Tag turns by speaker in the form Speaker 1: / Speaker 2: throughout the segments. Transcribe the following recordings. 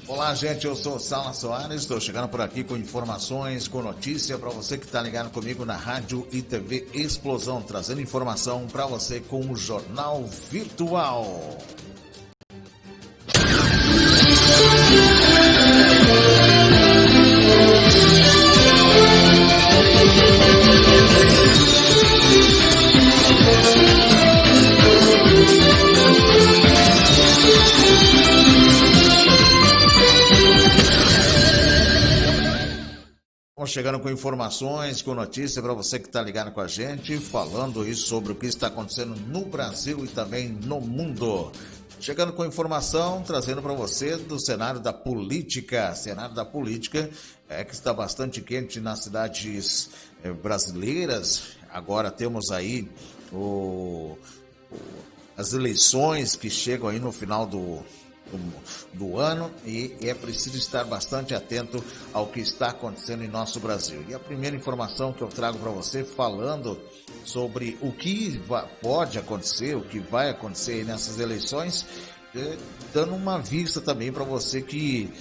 Speaker 1: Olá, gente, eu sou o Sala Soares, estou chegando por aqui com informações, com notícia para você que está ligado comigo na Rádio e TV Explosão, trazendo informação para você com o Jornal Virtual. Estamos chegando com informações, com notícia para você que está ligado com a gente, falando aí sobre o que está acontecendo no Brasil e também no mundo. Chegando com informação, trazendo para você do cenário da política. Cenário da política que está bastante quente nas cidades brasileiras. Agora temos aí as eleições que chegam aí no final do ano e é preciso estar bastante atento ao que está acontecendo em nosso Brasil. E a primeira informação que eu trago para você, falando sobre o que pode acontecer, o que vai acontecer nessas eleições, dando uma vista também para você que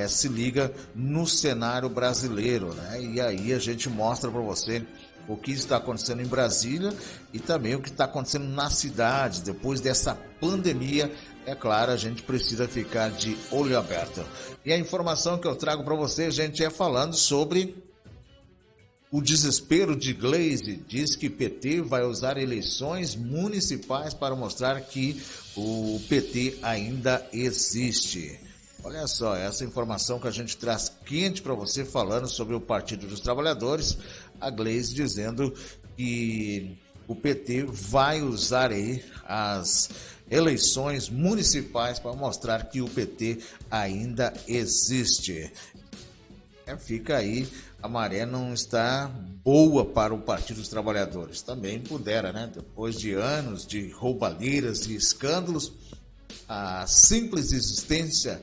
Speaker 1: se liga no cenário brasileiro, né? E aí a gente mostra para você o que está acontecendo em Brasília e também o que está acontecendo nas cidades depois dessa pandemia. É claro, a gente precisa ficar de olho aberto. E a informação que eu trago para você, gente, é falando sobre o desespero de Gleisi. Diz que PT vai usar eleições municipais para mostrar que o PT ainda existe. Olha só, essa informação que a gente traz quente para você, falando sobre o Partido dos Trabalhadores. A Gleisi dizendo que o PT vai usar aí as eleições municipais para mostrar que o PT ainda existe. Fica aí, a maré não está boa para o Partido dos Trabalhadores. Também pudera, né? Depois de anos de roubalheiras e escândalos, a simples existência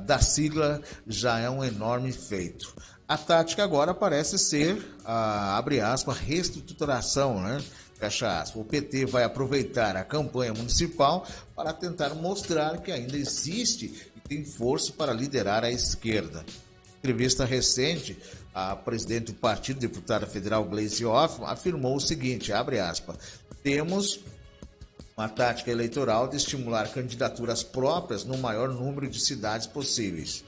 Speaker 1: da sigla já é um enorme feito. A tática agora parece ser abre aspas, reestruturação, né? Fecha aspas. O PT vai aproveitar a campanha municipal para tentar mostrar que ainda existe e tem força para liderar a esquerda. Em entrevista recente, a presidente do partido, deputada federal Gleisi Hoffmann, afirmou o seguinte, abre aspas, temos uma tática eleitoral de estimular candidaturas próprias no maior número de cidades possíveis.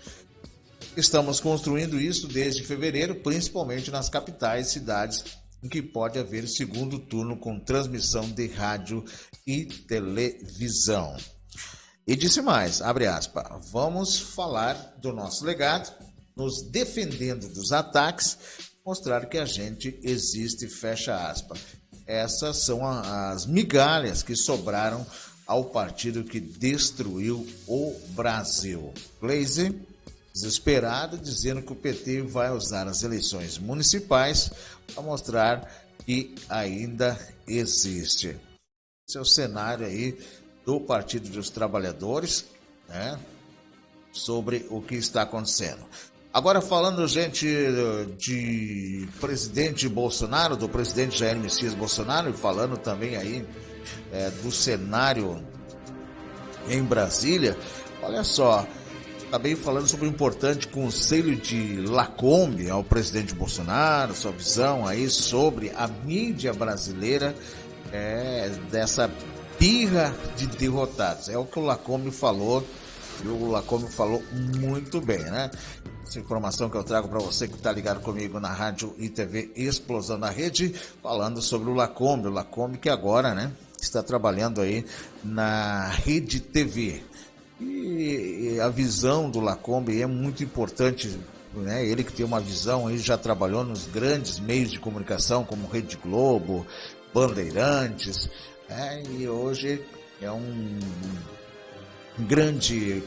Speaker 1: Estamos construindo isso desde fevereiro, principalmente nas capitais cidades em que pode haver segundo turno com transmissão de rádio e televisão. E disse mais, abre aspas, vamos falar do nosso legado, nos defendendo dos ataques, mostrar que a gente existe, fecha aspas. Essas são as migalhas que sobraram ao partido que destruiu o Brasil. Gleisi, desesperado, dizendo que o PT vai usar as eleições municipais para mostrar que ainda existe. Esse é o cenário aí do Partido dos Trabalhadores, né, sobre o que está acontecendo. Agora falando, gente, de presidente Bolsonaro, do presidente Jair Messias Bolsonaro, e falando também aí do cenário em Brasília, olha só, acabei falando sobre o importante conselho de Lacombe ao presidente Bolsonaro, sua visão aí sobre a mídia brasileira, dessa birra de derrotados. É o que o Lacombe falou, e o Lacombe falou muito bem, né? Essa informação que eu trago para você que está ligado comigo na Rádio e TV Explosão na Rede, falando sobre o Lacombe que agora, né, está trabalhando aí na Rede TV. E a visão do Lacombe é muito importante, né? Ele que tem uma visão, ele já trabalhou nos grandes meios de comunicação como Rede Globo, Bandeirantes, e hoje é um grande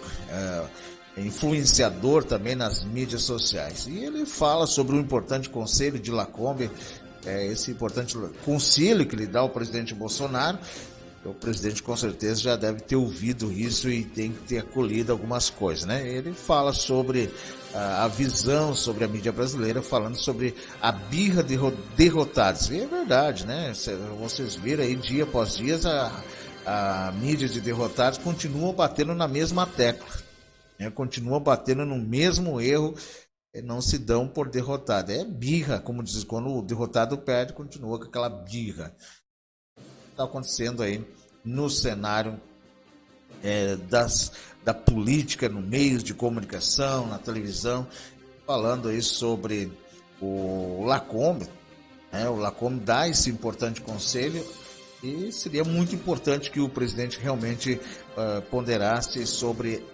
Speaker 1: influenciador também nas mídias sociais. E ele fala sobre o importante conselho de Lacombe, esse importante conselho que ele dá ao presidente Bolsonaro. O presidente com certeza já deve ter ouvido isso e tem que ter acolhido algumas coisas, né? Ele fala sobre a visão sobre a mídia brasileira, falando sobre a birra de derrotados. E é verdade, né? Vocês viram aí dia após dia a mídia de derrotados continua batendo na mesma tecla. né? Continua batendo no mesmo erro, não se dão por derrotado. É birra, como diz, quando o derrotado perde, continua com aquela birra. Está acontecendo aí no cenário da política, no meios de comunicação, na televisão, falando aí sobre o Lacombe, né? O Lacombe dá esse importante conselho e seria muito importante que o presidente realmente ponderasse sobre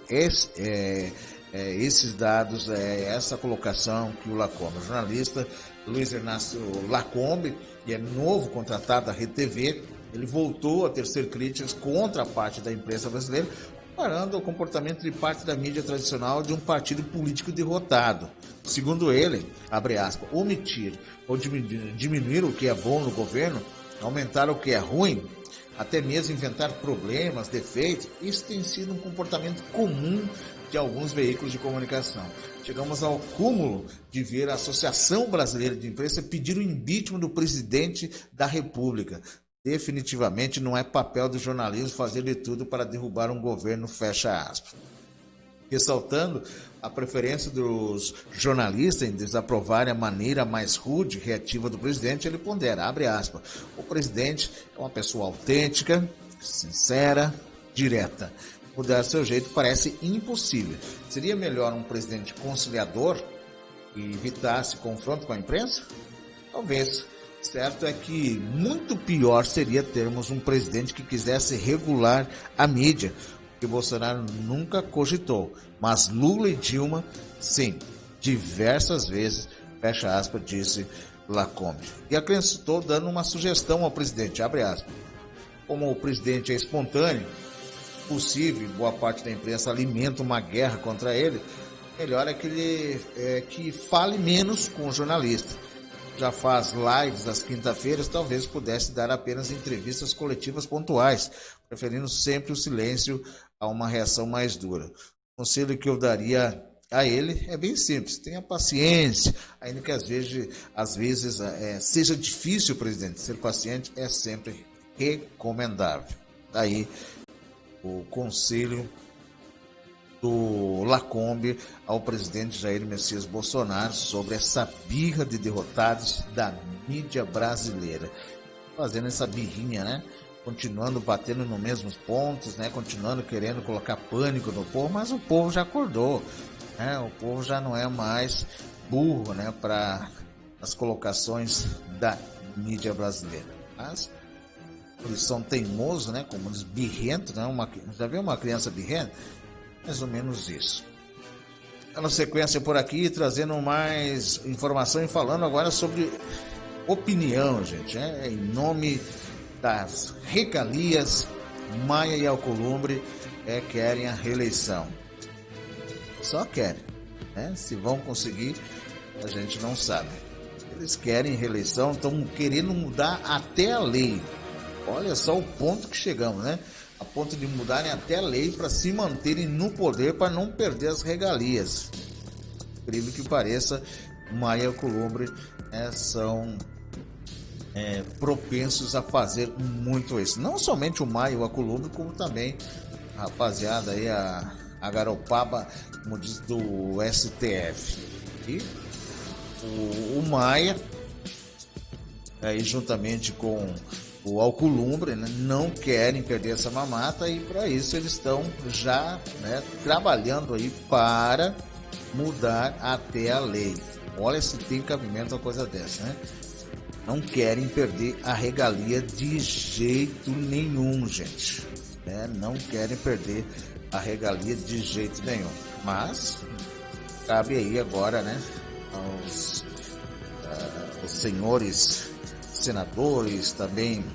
Speaker 1: esses dados, essa colocação que o Lacombe, o jornalista Luiz Inácio Lacombe, que é novo contratado da Rede TV, ele voltou a tecer críticas contra a parte da imprensa brasileira, comparando o comportamento de parte da mídia tradicional de um partido político derrotado. Segundo ele, abre aspas, omitir ou diminuir o que é bom no governo, aumentar o que é ruim, até mesmo inventar problemas, defeitos, isso tem sido um comportamento comum de alguns veículos de comunicação. Chegamos ao cúmulo de ver a Associação Brasileira de Imprensa pedir o impeachment do presidente da República. Definitivamente não é papel do jornalismo fazer de tudo para derrubar um governo, fecha aspas. Ressaltando a preferência dos jornalistas em desaprovarem a maneira mais rude e reativa do presidente, ele pondera, abre aspas, o presidente é uma pessoa autêntica, sincera, direta. Mudar seu jeito parece impossível. Seria melhor um presidente conciliador que evitasse confronto com a imprensa? Talvez. Certo é que muito pior seria termos um presidente que quisesse regular a mídia, que Bolsonaro nunca cogitou, mas Lula e Dilma, sim, diversas vezes, fecha aspas, disse Lacombe. E acrescentou dando uma sugestão ao presidente, abre aspas, como o presidente é espontâneo, possível, boa parte da imprensa alimenta uma guerra contra ele, melhor é que ele que fale menos com o jornalista. Já faz lives às quinta-feiras, talvez pudesse dar apenas entrevistas coletivas pontuais, preferindo sempre o silêncio a uma reação mais dura. O conselho que eu daria a ele é bem simples, tenha paciência, ainda que às vezes seja difícil, presidente, ser paciente é sempre recomendável. Daí o conselho do Lacombe ao presidente Jair Messias Bolsonaro sobre essa birra de derrotados da mídia brasileira. Fazendo essa birrinha, né? Continuando batendo nos mesmos pontos, né? Continuando querendo colocar pânico no povo, mas o povo já acordou, né? O povo já não é mais burro, né? Para as colocações da mídia brasileira. Mas eles são teimosos, né? Como eles birrentos, né? Já viu uma criança birrenta? Mais ou menos isso. Na sequência por aqui, trazendo mais informação e falando agora sobre opinião, gente. Em nome das regalias, Maia e Alcolumbre querem a reeleição. Só querem, né? Se vão conseguir, a gente não sabe. Eles querem reeleição, estão querendo mudar até a lei. Olha só o ponto que chegamos, né? A ponto de mudarem até a lei para se manterem no poder, para não perder as regalias. Incrível que pareça, Maia e Alcolumbre são propensos a fazer muito isso. Não somente o Maia e o Alcolumbre, como também a rapaziada aí, a garopaba, como diz, do STF. E o Maia, aí juntamente com o Alcolumbre, né, não querem perder essa mamata e para isso eles estão já, né, trabalhando aí para mudar até a lei. Olha se tem cabimento uma coisa dessa, né? Não querem perder a regalia de jeito nenhum, gente. Não querem perder a regalia de jeito nenhum. Mas cabe aí agora, né, aos senhores senadores, também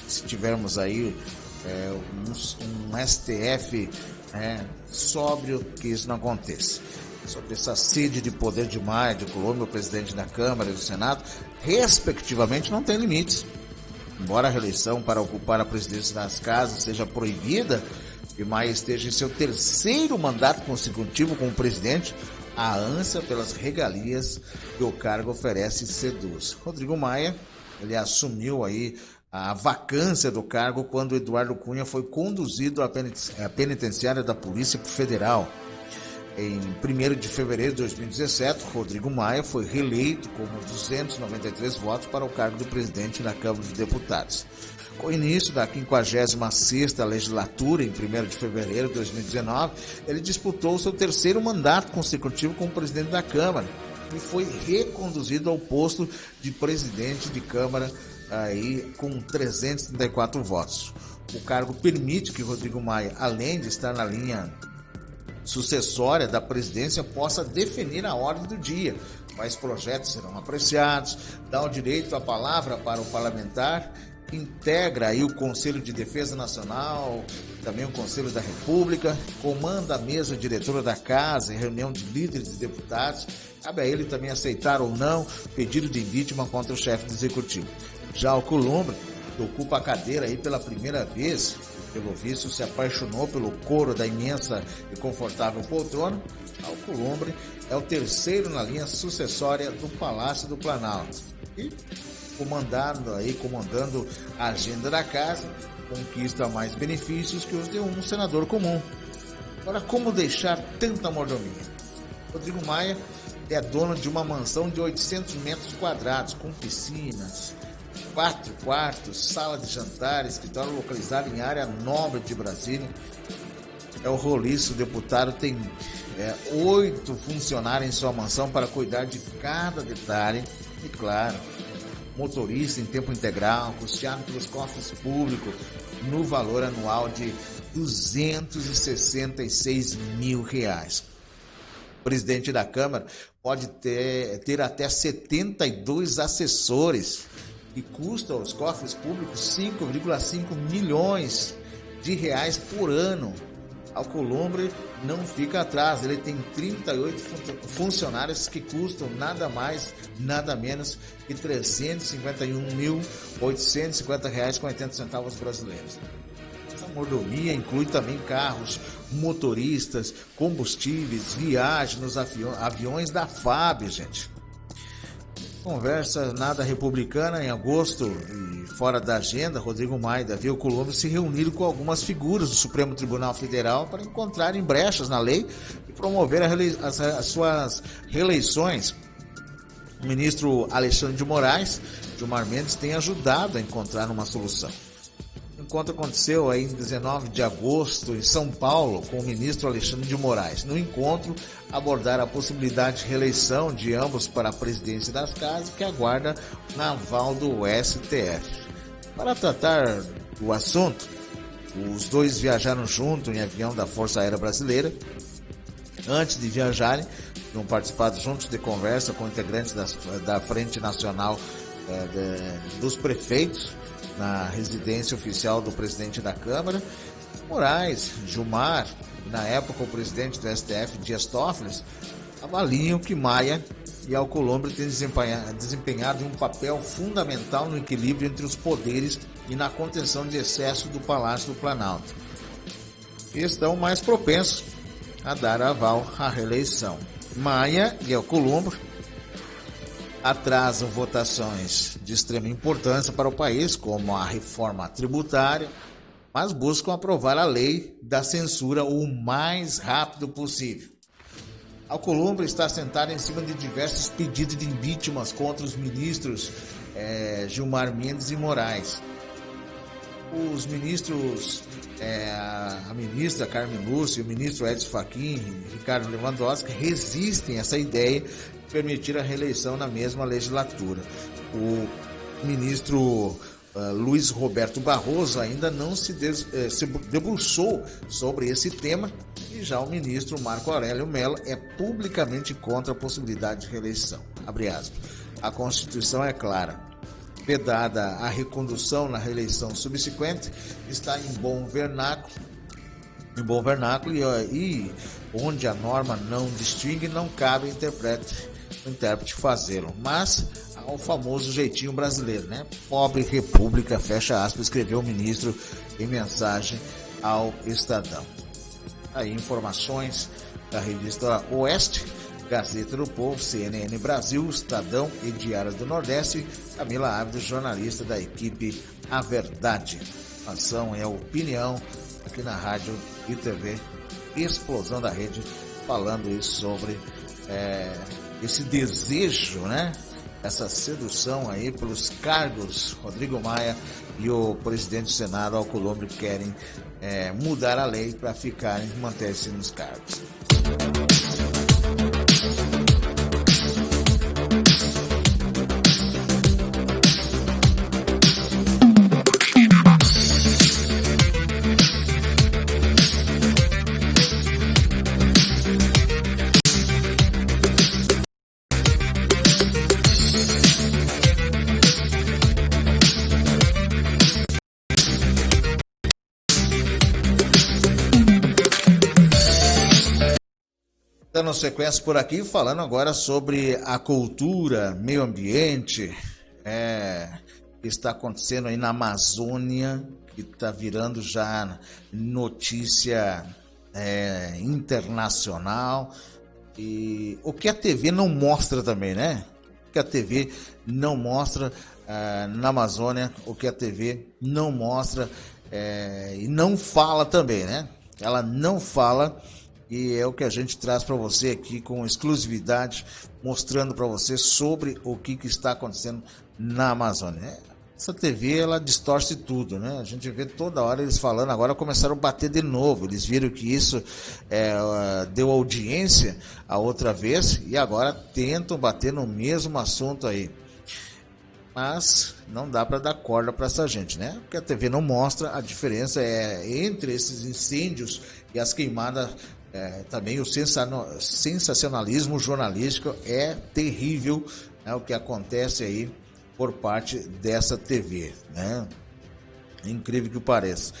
Speaker 1: se tivermos aí um STF sóbrio, que isso não aconteça. Sobre essa sede de poder de Maia, de Alcolumbre, o presidente da Câmara e do Senado, respectivamente, não tem limites. Embora a reeleição para ocupar a presidência das casas seja proibida e Maia esteja em seu terceiro mandato consecutivo como presidente, a ânsia pelas regalias que o cargo oferece seduz. Rodrigo Maia, ele assumiu aí a vacância do cargo quando Eduardo Cunha foi conduzido à penitenciária da Polícia Federal. Em 1º de fevereiro de 2017, Rodrigo Maia foi reeleito com 293 votos para o cargo de presidente da Câmara dos Deputados. Com o início da 56ª legislatura, em 1º de fevereiro de 2019, ele disputou seu terceiro mandato consecutivo como presidente da Câmara e foi reconduzido ao posto de presidente de Câmara aí com 334 votos. O cargo permite que Rodrigo Maia, além de estar na linha sucessória da presidência, possa definir a ordem do dia, quais projetos serão apreciados, dá o direito à palavra para o parlamentar, integra aí o Conselho de Defesa Nacional, também o Conselho da República, comanda a mesa diretora da Casa em reunião de líderes e deputados. Cabe a ele também aceitar ou não pedido de impeachment contra o chefe do Executivo. Já Alcolumbre, que ocupa a cadeira aí pela primeira vez, pelo visto se apaixonou pelo couro da imensa e confortável poltrona. Alcolumbre é o terceiro na linha sucessória do Palácio do Planalto e comandando a agenda da casa, conquista mais benefícios que os de um senador comum. Agora, como deixar tanta mordomia? Rodrigo Maia é dono de uma mansão de 800 metros quadrados, com piscinas, 4 quartos, sala de jantar, escritório localizado em área nobre de Brasília. É o roliço, o deputado tem 8 funcionários em sua mansão para cuidar de cada detalhe e, claro, motorista em tempo integral, custeado pelos cofres públicos, no valor anual de R$266 mil. O presidente da Câmara pode ter até 72 assessores e custa aos cofres públicos 5,5 milhões de reais por ano. Alcolumbre não fica atrás, ele tem 38 funcionários que custam nada mais, nada menos que R$351.850,80 brasileiros. Essa mordomia inclui também carros, motoristas, combustíveis, viagens nos aviões da FAB, gente. Conversa nada republicana. Em agosto e fora da agenda, Rodrigo Maia e Davi Alcolumbre se reuniram com algumas figuras do Supremo Tribunal Federal para encontrarem brechas na lei e promover as suas reeleições. O ministro Alexandre de Moraes, Gilmar Mendes, tem ajudado a encontrar uma solução. O encontro aconteceu aí em 19 de agosto em São Paulo com o ministro Alexandre de Moraes. No encontro, abordaram a possibilidade de reeleição de ambos para a presidência das casas, que aguarda na aval do STF. Para tratar do assunto, os dois viajaram junto em avião da Força Aérea Brasileira. Antes de viajarem, tinham participado juntos de conversa com integrantes da Frente Nacional dos Prefeitos, na residência oficial do presidente da Câmara. Moraes, Gilmar, na época o presidente do STF, Dias Toffoli, avaliam que Maia e Alcolumbre têm desempenhado um papel fundamental no equilíbrio entre os poderes e na contenção de excesso do Palácio do Planalto. E estão mais propensos a dar aval à reeleição. Maia e Alcolumbre atrasam votações de extrema importância para o país, como a reforma tributária, mas buscam aprovar a lei da censura o mais rápido possível. Alcolumbre está sentado em cima de diversos pedidos de impeachment contra os ministros Gilmar Mendes e Moraes. Os ministros, a ministra Carmen Lúcia e o ministro Edson Fachin e Ricardo Lewandowski resistem a essa ideia de permitir a reeleição na mesma legislatura. O ministro Luiz Roberto Barroso ainda não se debruçou sobre esse tema, e já o ministro Marco Aurélio Mello é publicamente contra a possibilidade de reeleição. Abre aspas. A Constituição é clara. Vedada a recondução na reeleição subsequente, está em bom vernáculo e onde a norma não distingue, não cabe ao intérprete fazê-lo. Mas ao famoso jeitinho brasileiro, né? Pobre república, fecha aspas, escreveu o ministro em mensagem ao Estadão. Aí informações da revista Oeste, Gazeta do Povo, CNN Brasil, Estadão e Diário do Nordeste. Camila Ávila, jornalista da equipe A Verdade. Ação é opinião aqui na Rádio e TV Explosão da Rede, falando isso sobre esse desejo, né? Essa sedução aí pelos cargos. Rodrigo Maia e o presidente do Senado, Alcolumbre, querem mudar a lei para manter-se nos cargos. Dando sequência por aqui, falando agora sobre a cultura, meio ambiente, que está acontecendo aí na Amazônia, que está virando já notícia internacional, e o que a TV não mostra também, né? O que a TV não mostra na Amazônia, o que a TV não mostra e não fala também, né? Ela não fala. E é o que a gente traz para você aqui com exclusividade, mostrando para você sobre o que está acontecendo na Amazônia. Essa TV, ela distorce tudo, né? A gente vê toda hora eles falando, agora começaram a bater de novo. Eles viram que isso deu audiência a outra vez e agora tentam bater no mesmo assunto aí. Mas não dá para dar corda para essa gente, né? Porque a TV não mostra a diferença entre esses incêndios e as queimadas. Também o sensacionalismo jornalístico é terrível, né, o que acontece aí por parte dessa TV, né? Incrível que pareça.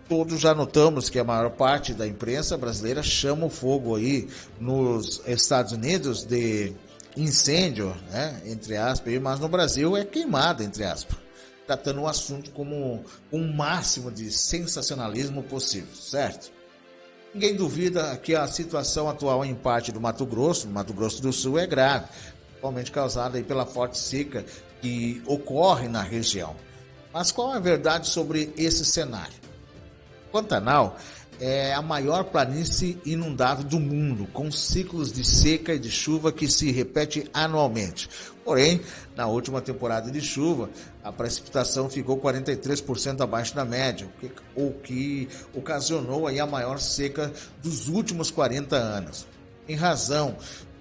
Speaker 1: Todos já notamos que a maior parte da imprensa brasileira chama o fogo aí nos Estados Unidos de incêndio, né, entre aspas, mas no Brasil é queimada, entre aspas, tratando o assunto como o máximo de sensacionalismo possível, certo? Ninguém duvida que a situação atual em parte do Mato Grosso do Sul, é grave, principalmente causada aí pela forte seca que ocorre na região. Mas qual é a verdade sobre esse cenário? Pantanal é a maior planície inundável do mundo, com ciclos de seca e de chuva que se repete anualmente. Porém, na última temporada de chuva, a precipitação ficou 43% abaixo da média, o que ocasionou aí a maior seca dos últimos 40 anos. Em razão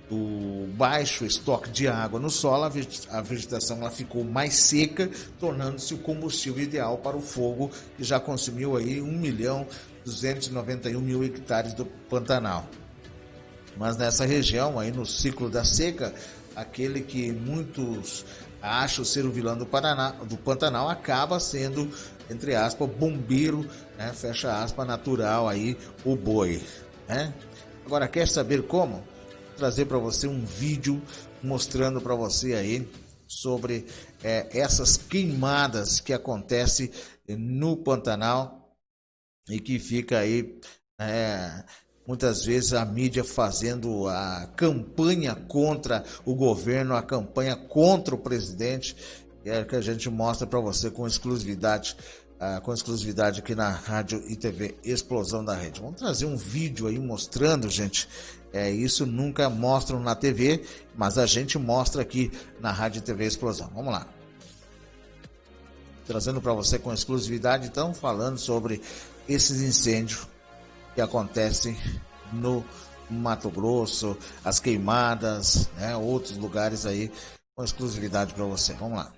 Speaker 1: do baixo estoque de água no solo, a vegetação ela ficou mais seca, tornando-se o combustível ideal para o fogo, que já consumiu aí 1.291.000 hectares do Pantanal. Mas nessa região, aí no ciclo da seca, aquele que muitos acham ser o vilão do Pantanal acaba sendo, entre aspas, bombeiro, né? Fecha aspas, natural aí, o boi, né? Agora, quer saber como? Trazer para você um vídeo mostrando para você aí sobre essas queimadas que acontecem no Pantanal e que fica aí muitas vezes a mídia fazendo a campanha contra o governo, a campanha contra o presidente, que a gente mostra para você com exclusividade aqui na Rádio e TV Explosão da Rede. Vamos trazer um vídeo aí mostrando, gente, isso nunca mostram na TV, mas a gente mostra aqui na Rádio e TV Explosão. Vamos lá. Trazendo para você com exclusividade, então, falando sobre esses incêndios que acontecem no Mato Grosso, as queimadas, né, outros lugares aí, com exclusividade para você. Vamos lá.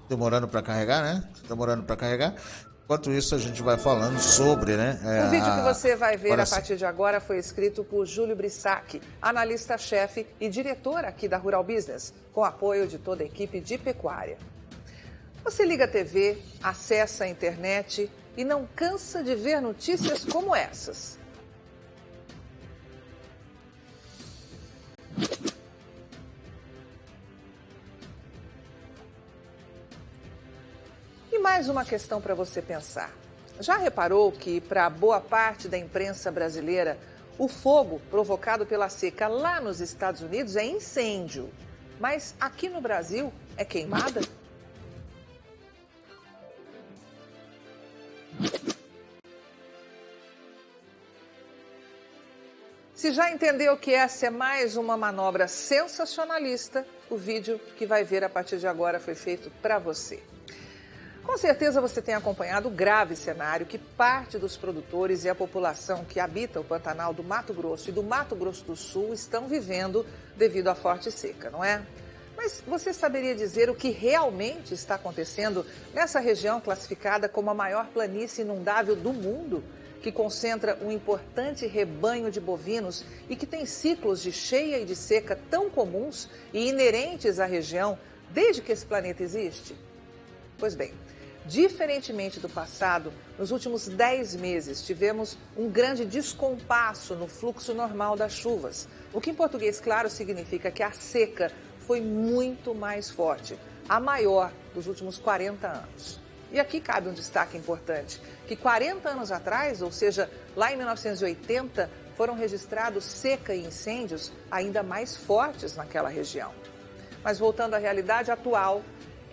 Speaker 1: Demorando para carregar, né? Demorando para carregar. Enquanto isso, a gente vai falando sobre, né?
Speaker 2: O vídeo que você vai ver a partir de agora foi escrito por Júlio Brissac, analista-chefe e diretor aqui da Rural Business, com apoio de toda a equipe de pecuária. Você liga a TV, acessa a internet e não cansa de ver notícias como essas. E mais uma questão para você pensar. Já reparou que, para boa parte da imprensa brasileira, o fogo provocado pela seca lá nos Estados Unidos é incêndio, mas aqui no Brasil é queimada? Se já entendeu que essa é mais uma manobra sensacionalista, o vídeo que vai ver a partir de agora foi feito para você. Com certeza você tem acompanhado o grave cenário que parte dos produtores e a população que habita o Pantanal do Mato Grosso e do Mato Grosso do Sul estão vivendo devido à forte seca, não é? Mas você saberia dizer o que realmente está acontecendo nessa região classificada como a maior planície inundável do mundo, que concentra um importante rebanho de bovinos e que tem ciclos de cheia e de seca tão comuns e inerentes à região desde que esse planeta existe? Pois bem, diferentemente do passado, nos últimos 10 meses tivemos um grande descompasso no fluxo normal das chuvas, o que em português claro significa que a seca foi muito mais forte, a maior dos últimos 40 anos. E aqui cabe um destaque importante, que 40 anos atrás, ou seja, lá em 1980, foram registrados seca e incêndios ainda mais fortes naquela região. Mas voltando à realidade atual,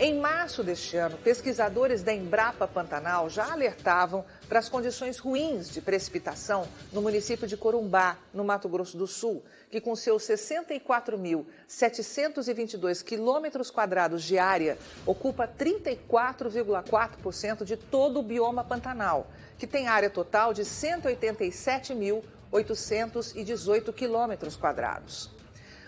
Speaker 2: em março deste ano, pesquisadores da Embrapa Pantanal já alertavam para as condições ruins de precipitação no município de Corumbá, no Mato Grosso do Sul, que com seus 64.722 quilômetros quadrados de área, ocupa 34,4% de todo o bioma Pantanal, que tem área total de 187.818 quilômetros quadrados.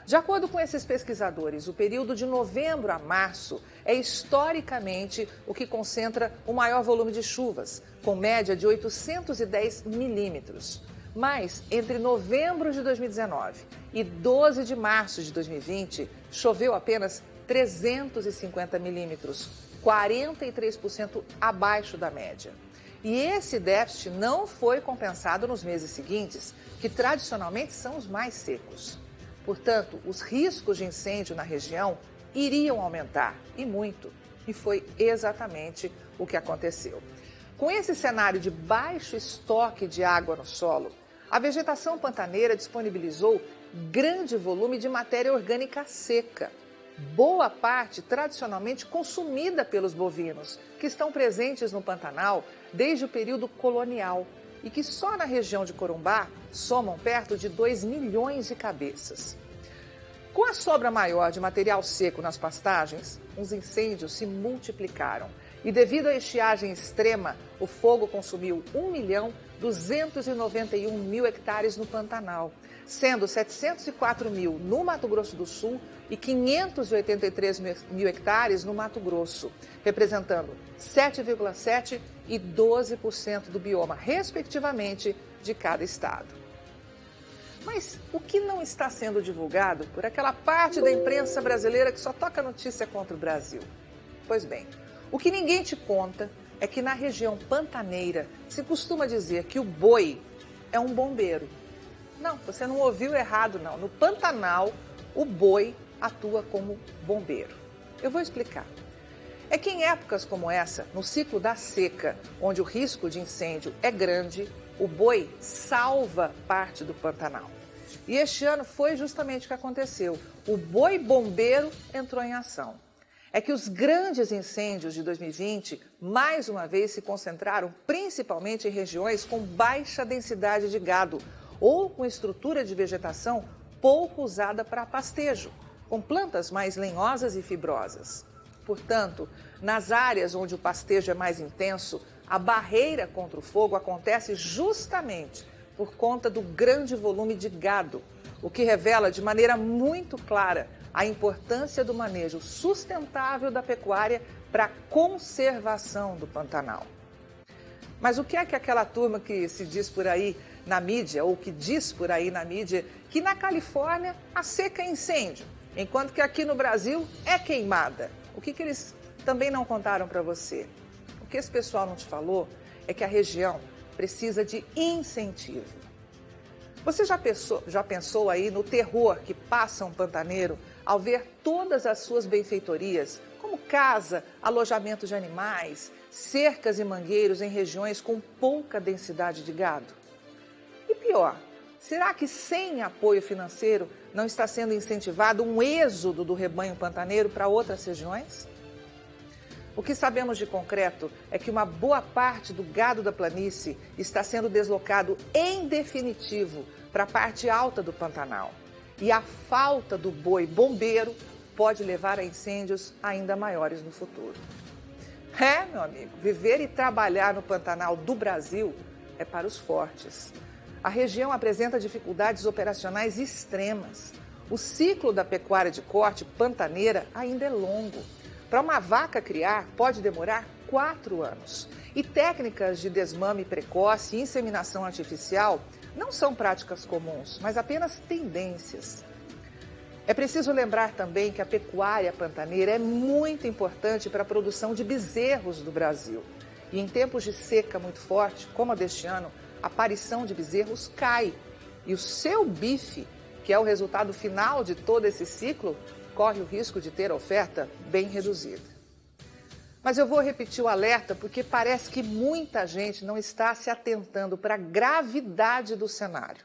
Speaker 2: De acordo com esses pesquisadores, o período de novembro a março é historicamente o que concentra o maior volume de chuvas, com média de 810 milímetros. Mas, entre novembro de 2019 e 12 de março de 2020, choveu apenas 350 milímetros, 43% abaixo da média. E esse déficit não foi compensado nos meses seguintes, que tradicionalmente são os mais secos. Portanto, os riscos de incêndio na região iriam aumentar, e muito. E foi exatamente o que aconteceu. Com esse cenário de baixo estoque de água no solo, a vegetação pantaneira disponibilizou grande volume de matéria orgânica seca, boa parte tradicionalmente consumida pelos bovinos, que estão presentes no Pantanal desde o período colonial e que só na região de Corumbá somam perto de 2 milhões de cabeças. Com a sobra maior de material seco nas pastagens, os incêndios se multiplicaram. E devido à estiagem extrema, o fogo consumiu 1.291.000 hectares no Pantanal, sendo 704.000 no Mato Grosso do Sul e 583.000 hectares no Mato Grosso, representando 7,7% e 12% do bioma, respectivamente, de cada estado. Mas o que não está sendo divulgado por aquela parte da imprensa brasileira que só toca notícia contra o Brasil? Pois bem, o que ninguém te conta é que na região pantaneira se costuma dizer que o boi é um bombeiro. Não, você não ouviu errado, não. No Pantanal, o boi atua como bombeiro. Eu vou explicar. É que em épocas como essa, no ciclo da seca, onde o risco de incêndio é grande, o boi salva parte do Pantanal. E este ano foi justamente o que aconteceu. O boi bombeiro entrou em ação. É que os grandes incêndios de 2020, mais uma vez, se concentraram principalmente em regiões com baixa densidade de gado ou com estrutura de vegetação pouco usada para pastejo, com plantas mais lenhosas e fibrosas. Portanto, nas áreas onde o pastejo é mais intenso, a barreira contra o fogo acontece justamente por conta do grande volume de gado, o que revela de maneira muito clara a importância do manejo sustentável da pecuária para a conservação do Pantanal. Mas o que é que aquela turma que se diz por aí na mídia, ou que diz por aí na mídia, que na Califórnia a seca é incêndio, enquanto que aqui no Brasil é queimada? O que eles também não contaram para você? O que esse pessoal não te falou é que a região precisa de incentivo. Você já pensou aí no terror que passa um pantaneiro ao ver todas as suas benfeitorias, como casa, alojamento de animais, cercas e mangueiros em regiões com pouca densidade de gado? E pior, Será que sem apoio financeiro não está sendo incentivado um êxodo do rebanho pantaneiro para outras regiões? O que sabemos de concreto é que uma boa parte do gado da planície está sendo deslocado em definitivo para a parte alta do Pantanal. E a falta do boi bombeiro pode levar a incêndios ainda maiores no futuro. Meu amigo, viver e trabalhar no Pantanal do Brasil é para os fortes. A região apresenta dificuldades operacionais extremas. O ciclo da pecuária de corte pantaneira ainda é longo. Para uma vaca criar, pode demorar 4 anos. E técnicas de desmame precoce e inseminação artificial não são práticas comuns, mas apenas tendências. É preciso lembrar também que a pecuária pantaneira é muito importante para a produção de bezerros do Brasil. E em tempos de seca muito forte, como a deste ano, a aparição de bezerros cai. E o seu bife, que é o resultado final de todo esse ciclo, corre o risco de ter a oferta bem reduzida. Mas eu vou repetir o alerta porque parece que muita gente não está se atentando para a gravidade do cenário.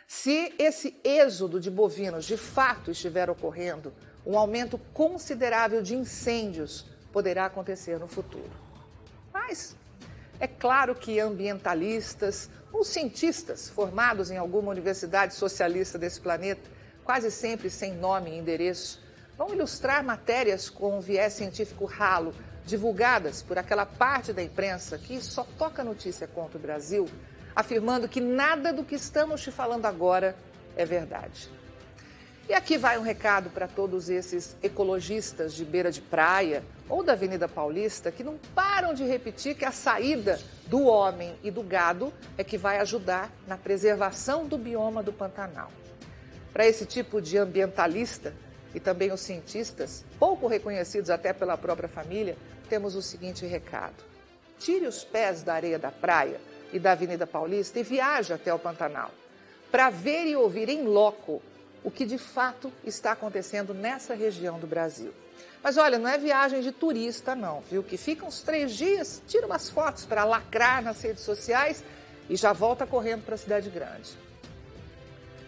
Speaker 2: Se esse êxodo de bovinos de fato estiver ocorrendo, um aumento considerável de incêndios poderá acontecer no futuro. Mas é claro que ambientalistas ou cientistas formados em alguma universidade socialista desse planeta, quase sempre sem nome e endereço, vão ilustrar matérias com viés científico ralo, divulgadas por aquela parte da imprensa que só toca notícia contra o Brasil, afirmando que nada do que estamos te falando agora é verdade. E aqui vai um recado para todos esses ecologistas de beira de praia ou da Avenida Paulista que não param de repetir que a saída do homem e do gado é que vai ajudar na preservação do bioma do Pantanal. Para esse tipo de ambientalista e também os cientistas, pouco reconhecidos até pela própria família, temos o seguinte recado: tire os pés da areia da praia e da Avenida Paulista e viaje até o Pantanal para ver e ouvir em loco o que de fato está acontecendo nessa região do Brasil. Mas olha, não é viagem de turista não, viu? Que fica uns 3 dias, tira umas fotos para lacrar nas redes sociais e já volta correndo para a cidade grande.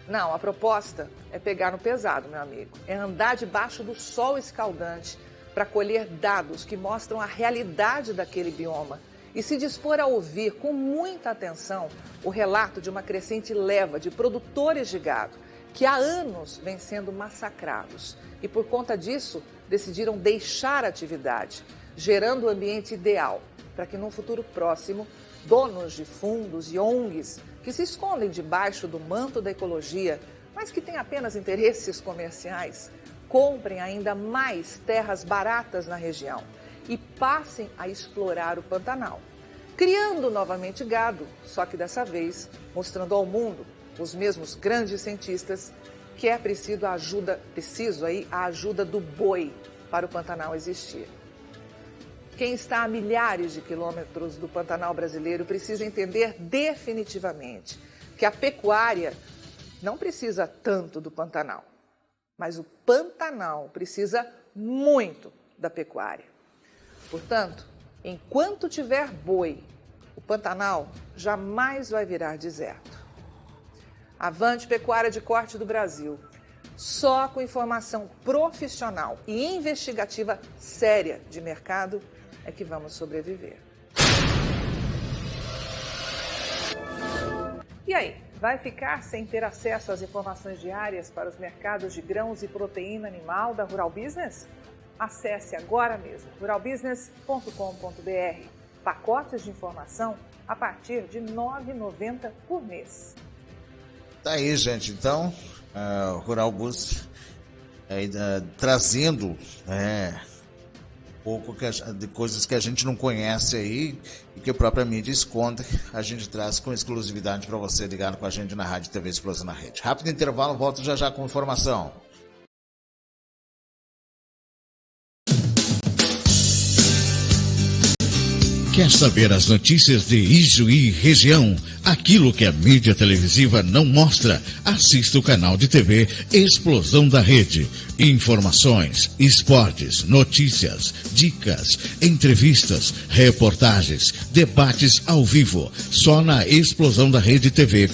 Speaker 2: Não, a proposta é pegar no pesado, meu amigo. É andar debaixo do sol escaldante para colher dados que mostram a realidade daquele bioma e se dispor a ouvir com muita atenção o relato de uma crescente leva de produtores de gado que há anos vêm sendo massacrados e, por conta disso, decidiram deixar a atividade, gerando o ambiente ideal para que, num futuro próximo, donos de fundos e ONGs que se escondem debaixo do manto da ecologia, mas que têm apenas interesses comerciais, comprem ainda mais terras baratas na região e passem a explorar o Pantanal, criando novamente gado, só que dessa vez mostrando ao mundo, os mesmos grandes cientistas, que é preciso a ajuda do boi para o Pantanal existir. Quem está a milhares de quilômetros do Pantanal brasileiro precisa entender definitivamente que a pecuária não precisa tanto do Pantanal, mas o Pantanal precisa muito da pecuária. Portanto, enquanto tiver boi, o Pantanal jamais vai virar deserto. Avante Pecuária de Corte do Brasil. Só com informação profissional e investigativa séria de mercado é que vamos sobreviver. E aí, vai ficar sem ter acesso às informações diárias para os mercados de grãos e proteína animal da Rural Business? Acesse agora mesmo ruralbusiness.com.br. Pacotes de informação a partir de R$ 9,90 por mês.
Speaker 1: Tá aí, gente. Então, Rural Business trazendo um pouco de coisas que a gente não conhece aí e que a própria mídia esconde, a gente traz com exclusividade para você ligado com a gente na Rádio TV Explosão na Rede. Rápido intervalo, volto já com informação.
Speaker 3: Quer saber as notícias de Ijuí região? Aquilo que a mídia televisiva não mostra? Assista o canal de TV Explosão da Rede. Informações, esportes, notícias, dicas, entrevistas, reportagens, debates ao vivo. Só na Explosão da Rede TV.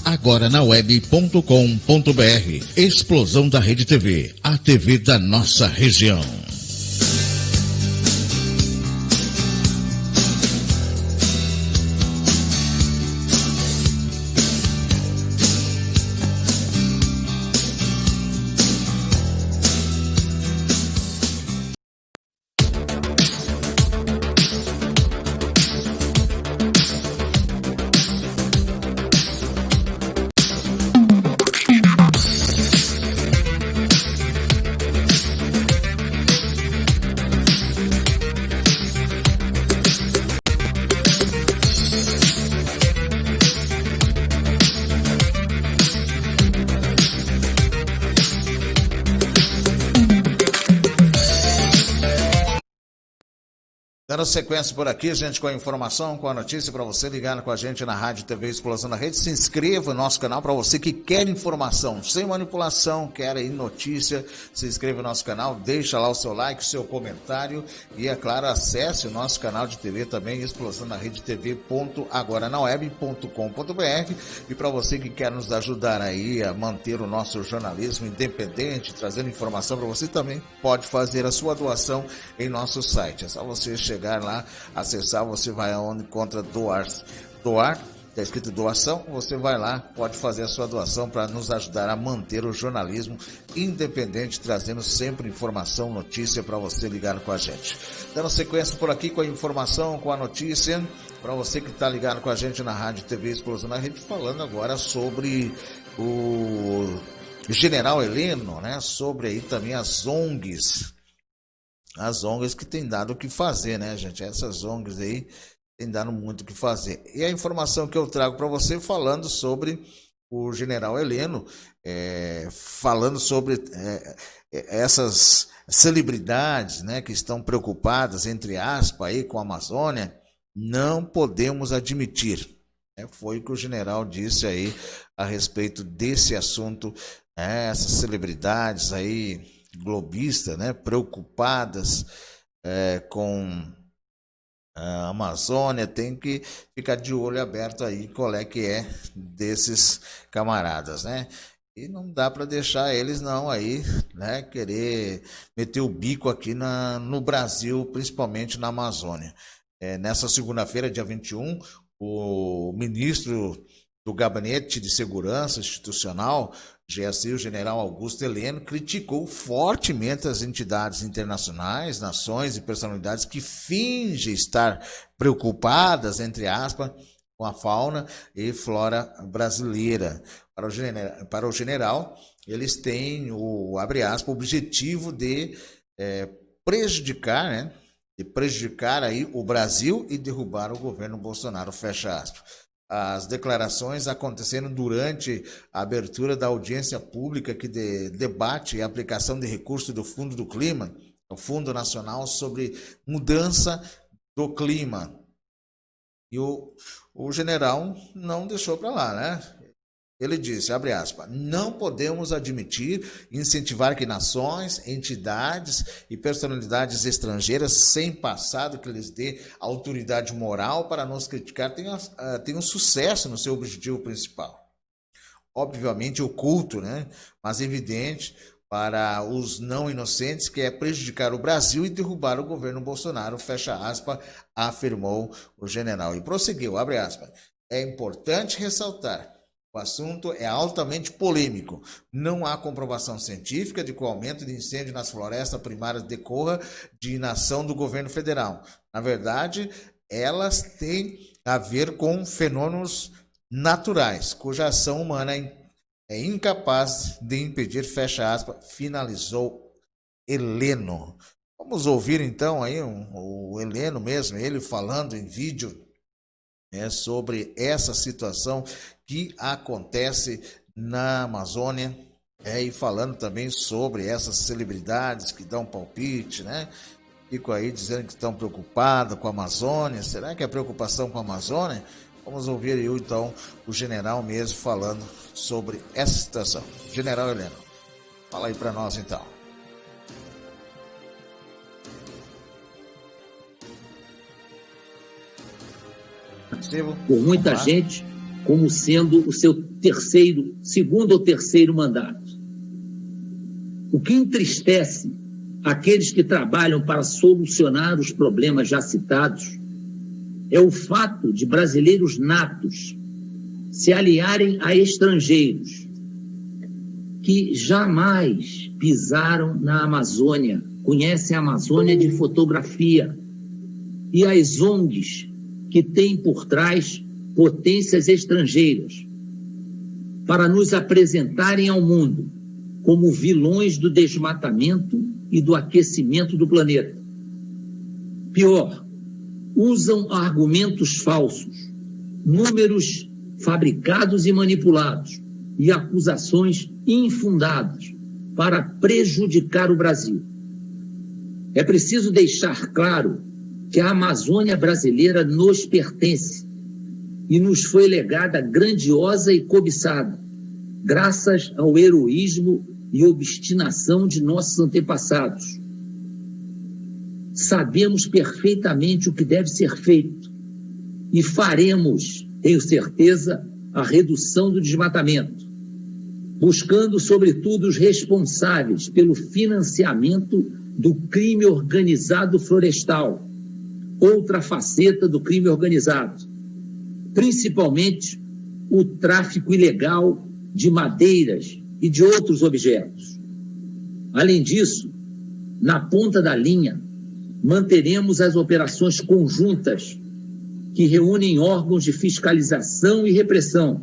Speaker 3: agoranaweb.com.br. Explosão da Rede TV, a TV da nossa região.
Speaker 1: Dando sequência por aqui, gente, com a informação, com a notícia para você ligar com a gente na Rádio TV Explosão da Rede. Se inscreva no nosso canal para você que quer informação, sem manipulação, quer aí notícia. Se inscreva no nosso canal, deixa lá o seu like, o seu comentário e, é claro, acesse o nosso canal de TV também, Explosão da Rede TV.agoranaweb.com.br. E para você que quer nos ajudar aí a manter o nosso jornalismo independente, trazendo informação para você, também pode fazer a sua doação em nosso site. É só você chegar lá, acessar, você vai aonde encontra doar, está escrito doação, você vai lá, pode fazer a sua doação para nos ajudar a manter o jornalismo independente, trazendo sempre informação, notícia para você ligar com a gente. Dando sequência por aqui com a informação, com a notícia, para você que está ligado com a gente na Rádio TV Explosão da Rede, falando agora sobre o General Heleno, né? Sobre aí também as ONGs que têm dado o que fazer, né, gente? Essas ONGs aí têm dado muito o que fazer. E a informação que eu trago para você falando sobre o General Heleno, falando sobre essas celebridades, né, que estão preocupadas, entre aspas, aí com a Amazônia, não podemos admitir. Foi o que o general disse aí a respeito desse assunto, essas celebridades aí, globistas, né, preocupadas com a Amazônia, tem que ficar de olho aberto aí qual é que é desses camaradas, né? E não dá para deixar eles não aí, né, querer meter o bico aqui no Brasil, principalmente na Amazônia. Nessa segunda-feira, dia 21, o ministro do Gabinete de Segurança Institucional, GSI, o general Augusto Heleno, criticou fortemente as entidades internacionais, nações e personalidades que fingem estar preocupadas, entre aspas, com a fauna e flora brasileira. Para o general, eles têm abre aspas, o objetivo de prejudicar, né? De prejudicar aí o Brasil e derrubar o governo Bolsonaro, fecha aspas. As declarações aconteceram durante a abertura da audiência pública que debate a aplicação de recursos do Fundo do Clima, o Fundo Nacional sobre Mudança do Clima. E o general não deixou para lá, né? Ele disse, abre aspas, não podemos admitir, incentivar que nações, entidades e personalidades estrangeiras sem passado que lhes dê autoridade moral para nos criticar tenham sucesso no seu objetivo principal. Obviamente oculto, né? Mas evidente para os não inocentes, que é prejudicar o Brasil e derrubar o governo Bolsonaro, fecha aspas, afirmou o general. E prosseguiu, abre aspas, é importante ressaltar, o assunto é altamente polêmico. Não há comprovação científica de que o aumento de incêndio nas florestas primárias decorra de inação do governo federal. Na verdade, elas têm a ver com fenômenos naturais, cuja ação humana é incapaz de impedir, fecha aspas, finalizou Heleno. Vamos ouvir então aí o Heleno mesmo, ele falando em vídeo sobre essa situação que acontece na Amazônia, e falando também sobre essas celebridades que dão palpite, né? ficam aí dizendo que estão preocupados com a Amazônia. Será que é preocupação com a Amazônia? Vamos ouvir aí, então, o general mesmo falando sobre essa situação. General Heleno, fala aí para nós, então.
Speaker 4: Por muita gente, como sendo o seu segundo ou terceiro mandato. O que entristece aqueles que trabalham para solucionar os problemas já citados é o fato de brasileiros natos se aliarem a estrangeiros que jamais pisaram na Amazônia, conhecem a Amazônia de fotografia, e as ONGs que têm por trás potências estrangeiras para nos apresentarem ao mundo como vilões do desmatamento e do aquecimento do planeta. Pior, usam argumentos falsos, números fabricados e manipulados e acusações infundadas para prejudicar o Brasil. É preciso deixar claro que a Amazônia brasileira nos pertence e nos foi legada grandiosa e cobiçada, graças ao heroísmo e obstinação de nossos antepassados. Sabemos perfeitamente o que deve ser feito e faremos, tenho certeza, a redução do desmatamento, buscando, sobretudo, os responsáveis pelo financiamento do crime organizado florestal, outra faceta do crime organizado, principalmente o tráfico ilegal de madeiras e de outros objetos. Além disso, na ponta da linha, manteremos as operações conjuntas que reúnem órgãos de fiscalização e repressão.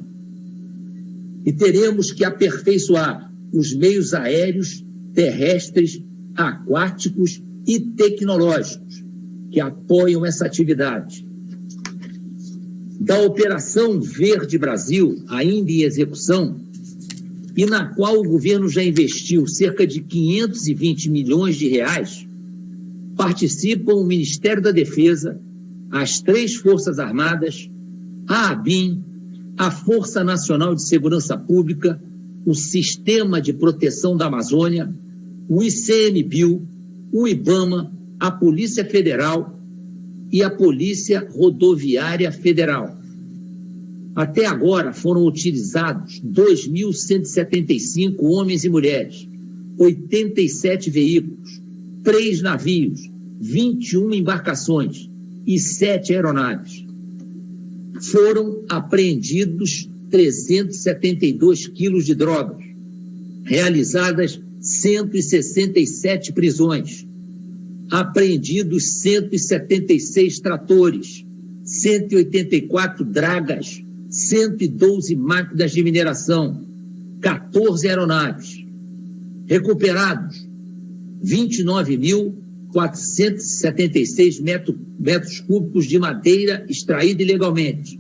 Speaker 4: E teremos que aperfeiçoar os meios aéreos, terrestres, aquáticos e tecnológicos que apoiam essa atividade. Da Operação Verde Brasil, ainda em execução, e na qual o governo já investiu cerca de 520 milhões de reais, participam o Ministério da Defesa, as 3 Forças Armadas, a ABIN, a Força Nacional de Segurança Pública, o Sistema de Proteção da Amazônia, o ICMBio, o IBAMA, a Polícia Federal e a Polícia Rodoviária Federal. Até agora foram utilizados 2.175 homens e mulheres, 87 veículos, 3 navios, 21 embarcações e 7 aeronaves. Foram apreendidos 372 quilos de drogas, realizadas 167 prisões, apreendidos 176 tratores, 184 dragas, 112 máquinas de mineração, 14 aeronaves, recuperados 29.476 metros cúbicos de madeira extraída ilegalmente,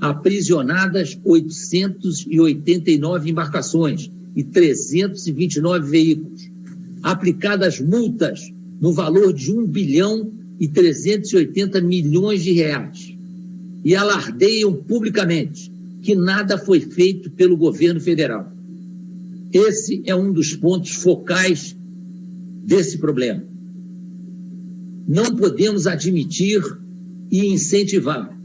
Speaker 4: aprisionadas 889 embarcações e 329 veículos, aplicadas multas no valor de 1 bilhão e 380 milhões de reais, e alardeiam publicamente que nada foi feito pelo governo federal. Esse é um dos pontos focais desse problema. Não podemos admitir e incentivar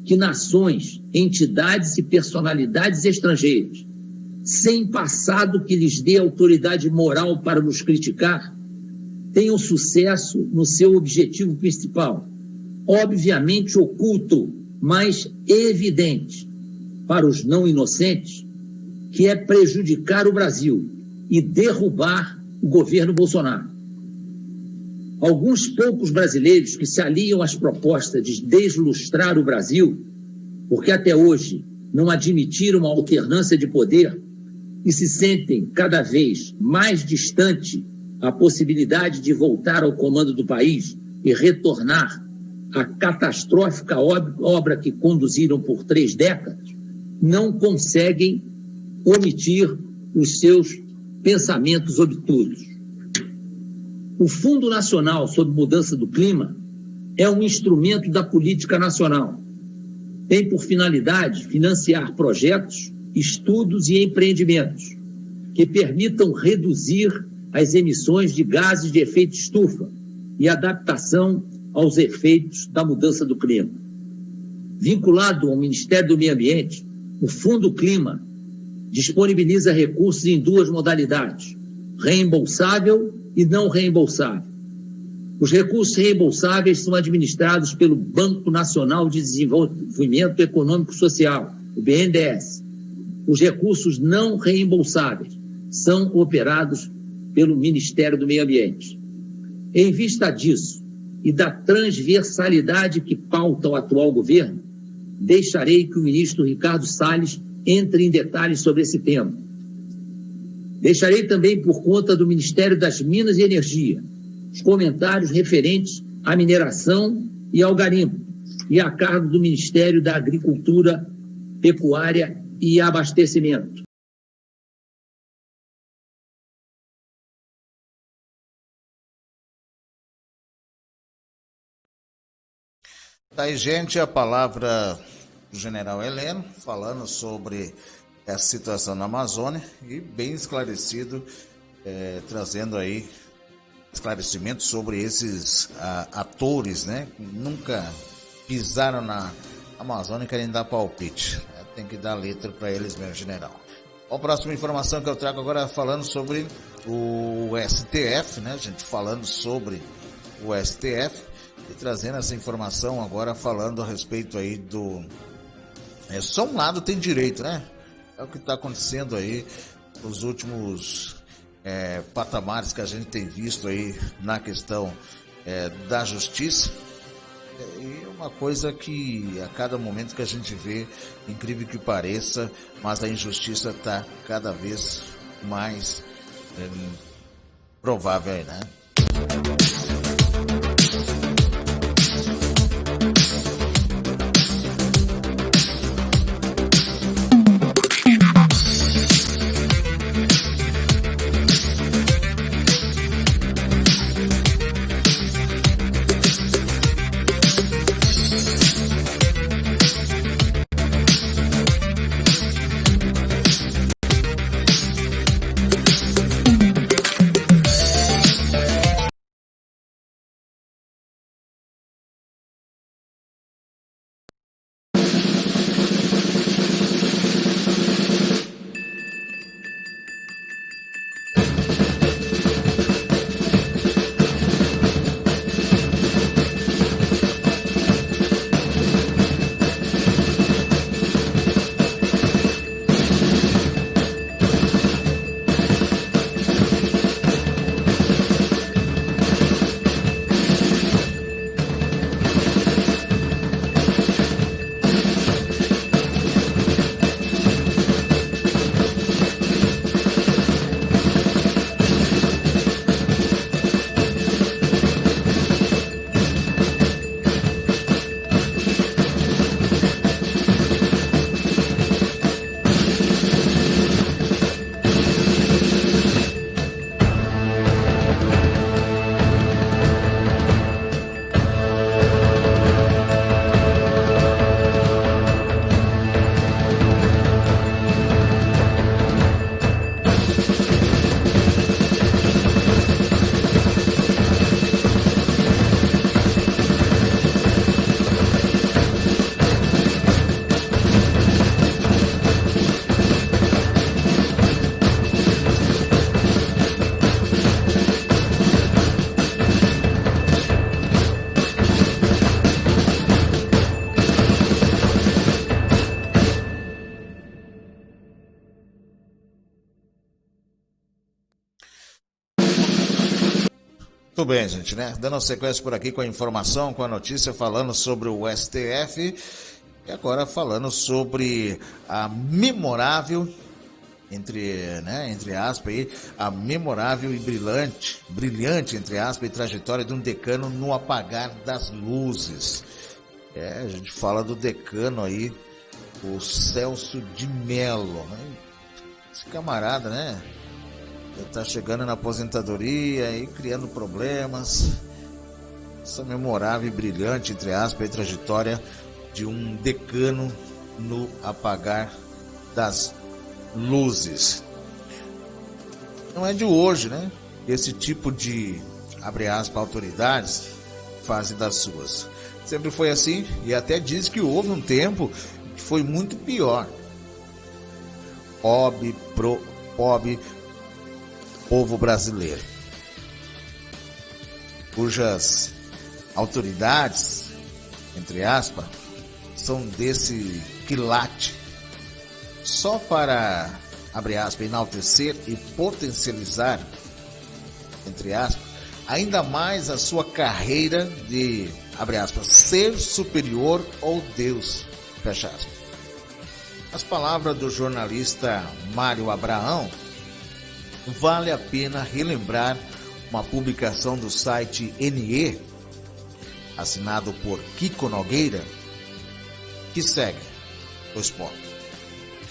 Speaker 4: que nações, entidades e personalidades estrangeiras, sem passado que lhes dê autoridade moral para nos criticar, tenham sucesso no seu objetivo principal, obviamente oculto, mas evidente para os não inocentes, que é prejudicar o Brasil e derrubar o governo Bolsonaro. Alguns poucos brasileiros que se aliam às propostas de deslustrar o Brasil, porque até hoje não admitiram a alternância de poder e se sentem cada vez mais distante a possibilidade de voltar ao comando do país e retornar à catastrófica obra que conduziram por 3 décadas, não conseguem omitir os seus pensamentos obtusos. O Fundo Nacional sobre Mudança do Clima é um instrumento da política nacional. Tem por finalidade financiar projetos, estudos e empreendimentos que permitam reduzir as emissões de gases de efeito estufa e adaptação aos efeitos da mudança do clima. Vinculado ao Ministério do Meio Ambiente, o Fundo Clima disponibiliza recursos em duas modalidades, reembolsável e não reembolsável. Os recursos reembolsáveis são administrados pelo Banco Nacional de Desenvolvimento Econômico e Social, o BNDES. Os recursos não reembolsáveis são operados pelo Ministério do Meio Ambiente. Em vista disso e da transversalidade que pauta o atual governo, deixarei que o ministro Ricardo Salles entre em detalhes sobre esse tema. Deixarei também por conta do Ministério das Minas e Energia os comentários referentes à mineração e ao garimpo, e a cargo do Ministério da Agricultura, Pecuária e Abastecimento.
Speaker 1: Tá aí, gente, a palavra do general Heleno, falando sobre essa situação na Amazônia e bem esclarecido, trazendo aí esclarecimentos sobre esses atores, né, que nunca pisaram na Amazônia e querem dar palpite. Tem que dar letra para eles mesmo, general. A próxima informação que eu trago agora falando sobre o STF, né, gente, falando sobre o STF e trazendo essa informação agora falando a respeito aí do... só um lado tem direito, né? É o que está acontecendo aí nos últimos patamares que a gente tem visto aí na questão da justiça. E uma coisa que a cada momento que a gente vê, incrível que pareça, mas a injustiça está cada vez mais provável aí, né? Muito bem, gente, né? Dando sequência por aqui com a informação, com a notícia, falando sobre o STF e agora falando sobre a memorável, entre aspas, aí, a memorável e brilhante, entre aspas, trajetória de um decano no apagar das luzes. A gente fala do decano aí, o Celso de Mello, né? Esse camarada, né? está chegando na aposentadoria e criando problemas. Essa memorável e brilhante, entre aspas, trajetória de um decano no apagar das luzes. Não é de hoje, né? Esse tipo de, abre aspas, autoridades fazem das suas. Sempre foi assim, e até diz que houve um tempo que foi muito pior. Pobre povo brasileiro, cujas autoridades, entre aspas, são desse quilate, só para, abre aspas, enaltecer e potencializar, entre aspas, ainda mais a sua carreira de, abre aspas, ser superior ou Deus, fecha aspas. As palavras do jornalista Mário Abraão, vale a pena relembrar uma publicação do site NE, assinado por Kiko Nogueira, que segue os pontos.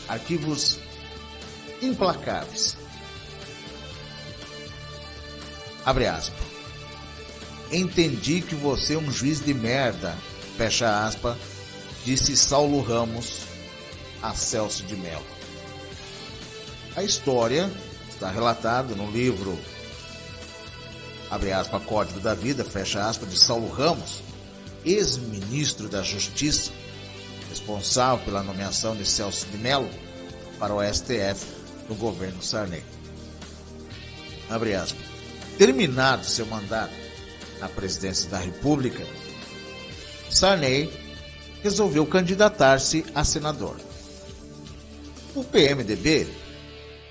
Speaker 1: Arquivos implacáveis. Abre aspas. Entendi que você é um juiz de merda, fecha aspas, disse Saulo Ramos a Celso de Mello. A história está relatada no livro, abre aspas, Código da Vida, fecha aspas, de Saulo Ramos, ex-ministro da Justiça, responsável pela nomeação de Celso de Mello para o STF no governo Sarney. Abre aspas. Terminado seu mandato na presidência da República, Sarney resolveu candidatar-se a senador. O PMDB,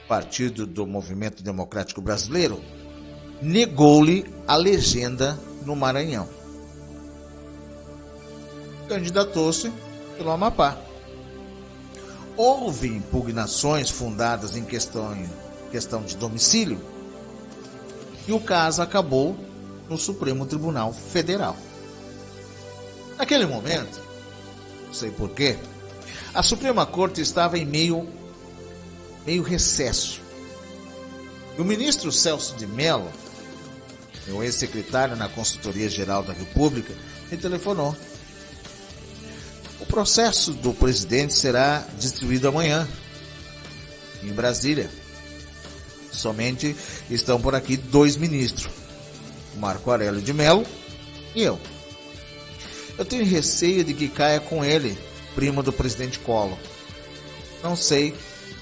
Speaker 1: Partido do Movimento Democrático Brasileiro, negou-lhe a legenda no Maranhão. Candidatou-se pelo Amapá. Houve impugnações fundadas em questão de domicílio e o caso acabou no Supremo Tribunal Federal. Naquele momento, não sei porquê, a Suprema Corte estava em meio recesso. E o ministro Celso de Mello, meu ex-secretário na Consultoria Geral da República, me telefonou. O processo do presidente será distribuído amanhã, em Brasília. Somente estão por aqui 2 ministros, Marco Aurélio de Mello e eu. Eu tenho receio de que caia com ele, primo do presidente Collor. Não sei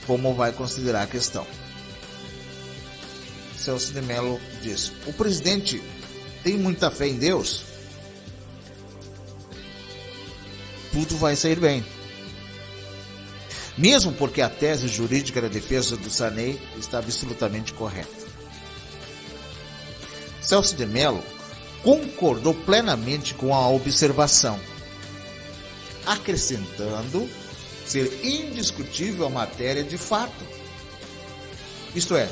Speaker 1: como vai considerar a questão. Celso de Mello disse: o presidente tem muita fé em Deus? Tudo vai sair bem. Mesmo porque a tese jurídica da defesa do Sarney está absolutamente correta. Celso de Mello concordou plenamente com a observação, acrescentando ser indiscutível a matéria de fato. Isto é,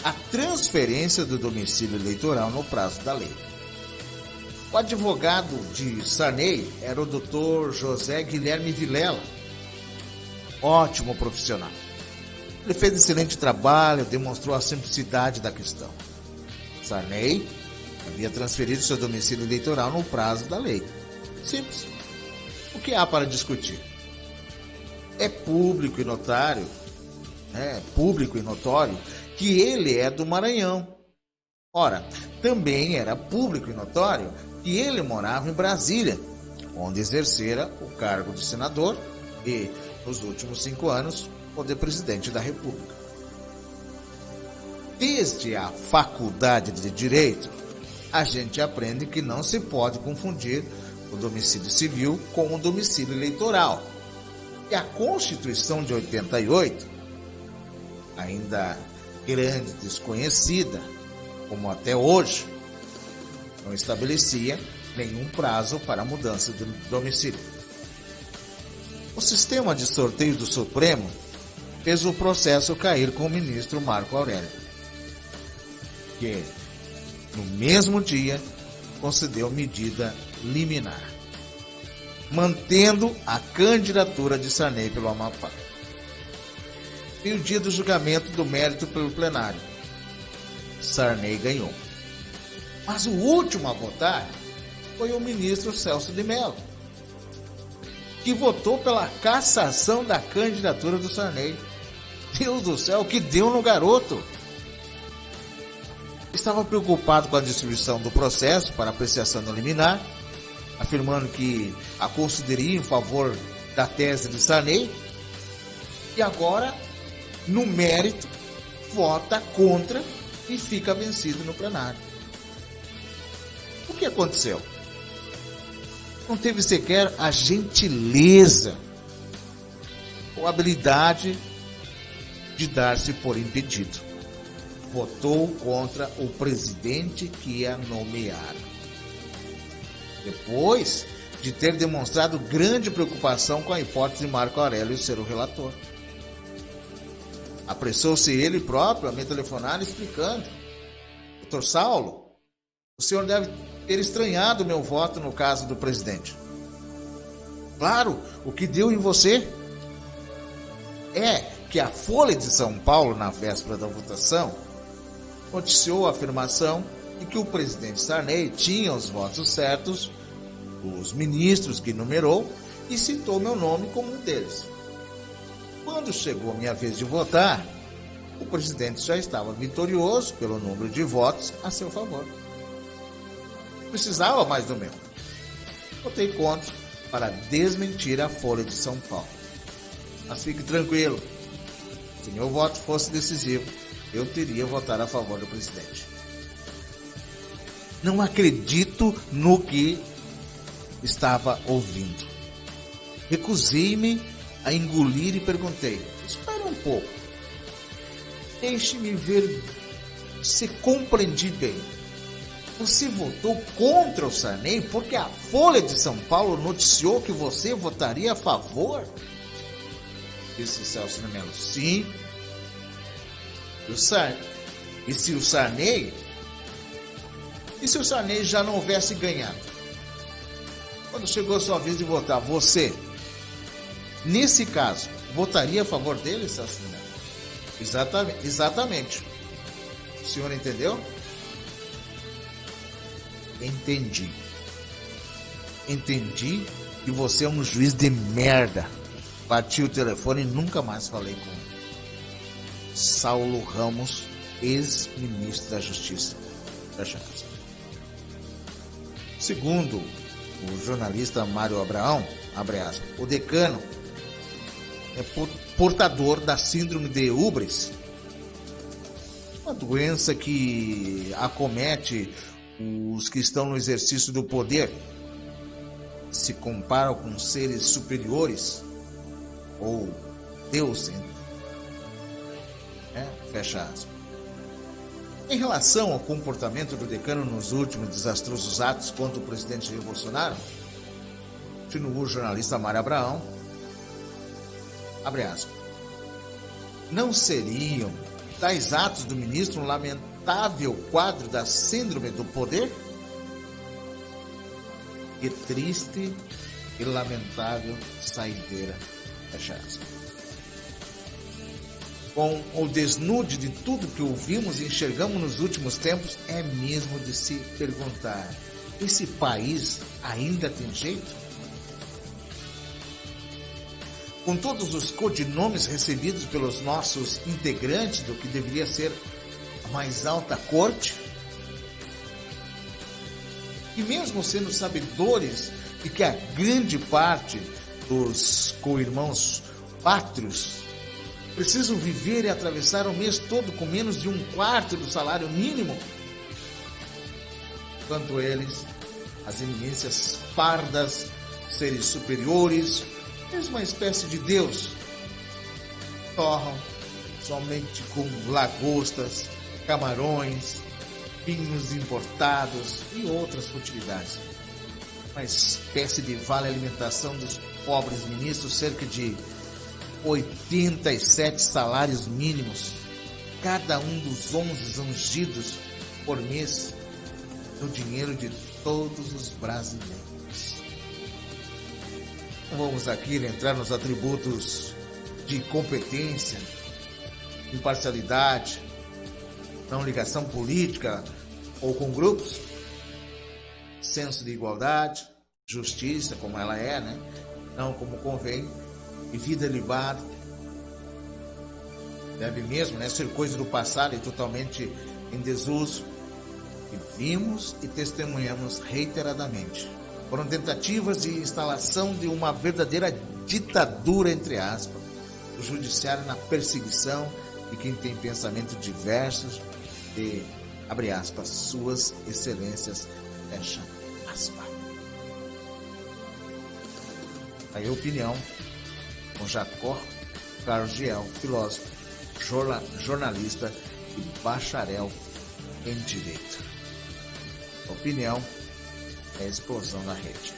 Speaker 1: a transferência do domicílio eleitoral no prazo da lei. O advogado de Sarney era o Dr. José Guilherme Vilela, ótimo profissional. Ele fez excelente trabalho, demonstrou a simplicidade da questão. Sarney havia transferido seu domicílio eleitoral no prazo da lei. Simples. O que há para discutir? É público e notório que ele é do Maranhão. Ora, também era público e notório que ele morava em Brasília, onde exercera o cargo de senador e, nos últimos 5 anos, o de presidente da República. Desde a faculdade de Direito, a gente aprende que não se pode confundir o domicílio civil com o domicílio eleitoral. E a Constituição de 88, ainda grande desconhecida, como até hoje, não estabelecia nenhum prazo para a mudança de domicílio. O sistema de sorteio do Supremo fez o processo cair com o ministro Marco Aurélio, que, no mesmo dia, concedeu medida liminar, mantendo a candidatura de Sarney pelo Amapá. E o dia do julgamento do mérito pelo plenário. Sarney ganhou. Mas o último a votar foi o ministro Celso de Mello, que votou pela cassação da candidatura do Sarney. Deus do céu, o que deu no garoto? Estava preocupado com a distribuição do processo para apreciação da liminar, afirmando que a consideraria em favor da tese de Sarney, e agora, no mérito, vota contra e fica vencido no plenário. O que aconteceu? Não teve sequer a gentileza ou habilidade de dar-se por impedido. Votou contra o presidente que ia nomear. Depois de ter demonstrado grande preocupação com a hipótese de Marco Aurélio ser o relator. Apressou-se ele próprio a me telefonar explicando: Dr. Saulo, o senhor deve ter estranhado o meu voto no caso do presidente. Claro, o que deu em você é que a Folha de São Paulo, na véspera da votação, noticiou a afirmação de que o presidente Sarney tinha os votos certos, os ministros que numerou, e citou meu nome como um deles. Quando chegou a minha vez de votar, o presidente já estava vitorioso pelo número de votos a seu favor. Precisava mais do meu. Votei contra para desmentir a Folha de São Paulo. Mas fique tranquilo, se meu voto fosse decisivo, eu teria votado a favor do presidente. Não acredito no que estava ouvindo. Recusei-me a engolir e perguntei: espera um pouco. Deixe-me ver se compreendi bem. Você votou contra o Sarney porque a Folha de São Paulo noticiou que você votaria a favor? Disse Celso de Mello. Sim. E se o Sarney já não houvesse ganhado? Quando chegou a sua vez de votar, você, nesse caso, votaria a favor dele, Celso de Mello? Exatamente. O senhor entendeu? Entendi que você é um juiz de merda. Bati o telefone e nunca mais falei com Saulo Ramos, ex-ministro da Justiça. Segundo o jornalista Mário Abraão, abre aspas, o decano é portador da síndrome de Húbris, uma doença que acomete os que estão no exercício do poder, se comparam com seres superiores ou Deus, fecha aspas. Em relação ao comportamento do decano nos últimos desastrosos atos contra o presidente Jair Bolsonaro, continuou o jornalista Mário Abraão, abre aspas, não seriam tais atos do ministro um lamentável quadro da síndrome do poder? Que triste e lamentável saideira, fecha aspas. Com o desnude de tudo que ouvimos e enxergamos nos últimos tempos, é mesmo de se perguntar: esse país ainda tem jeito? Com todos os codinomes recebidos pelos nossos integrantes do que deveria ser a mais alta corte, e mesmo sendo sabedores de que a grande parte dos co-irmãos pátrios precisam viver e atravessar o mês todo com menos de 1/4 do salário mínimo, quanto eles, as eminências pardas, seres superiores, mesmo uma espécie de Deus, torram somente com lagostas, camarões, vinhos importados e outras futilidades. Uma espécie de vale alimentação dos pobres ministros, cerca de 87 salários mínimos, cada um dos 11 ungidos por mês, no dinheiro de todos os brasileiros. Não vamos aqui entrar nos atributos de competência, imparcialidade, não ligação política ou com grupos, senso de igualdade, justiça como ela é, né? Não como convém, e vida ilibada. Deve mesmo, né, ser coisa do passado e totalmente em desuso. E vimos e testemunhamos reiteradamente. Foram tentativas de instalação de uma verdadeira ditadura, entre aspas, do judiciário na perseguição de quem tem pensamentos diversos de, abre aspas, suas excelências, fecha aspas. Aí a opinião com Jacó Carlos Giel, filósofo, jornalista e bacharel em Direito. A opinião é a explosão na rede.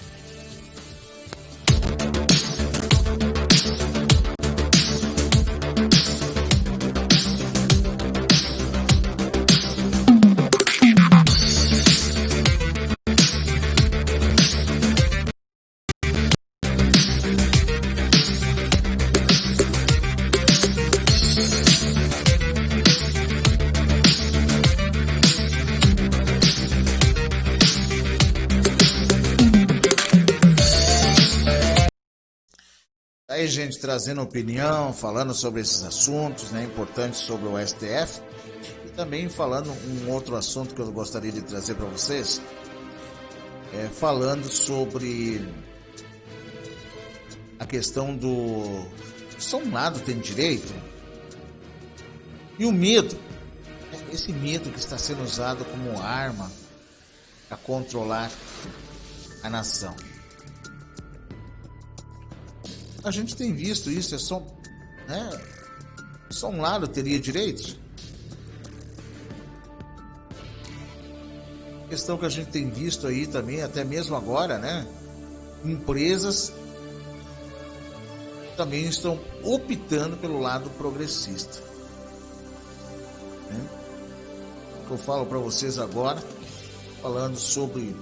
Speaker 1: Aí, gente, trazendo opinião, falando sobre esses assuntos, né, importantes sobre o STF, e também falando um outro assunto que eu gostaria de trazer para vocês, falando sobre a questão do só um lado tem direito e o medo, esse medo que está sendo usado como arma para controlar a nação. A gente tem visto isso, só um lado teria direitos. Questão que a gente tem visto aí também, até mesmo agora, né? Empresas também estão optando pelo lado progressista. Né? O que eu falo para vocês agora, falando sobre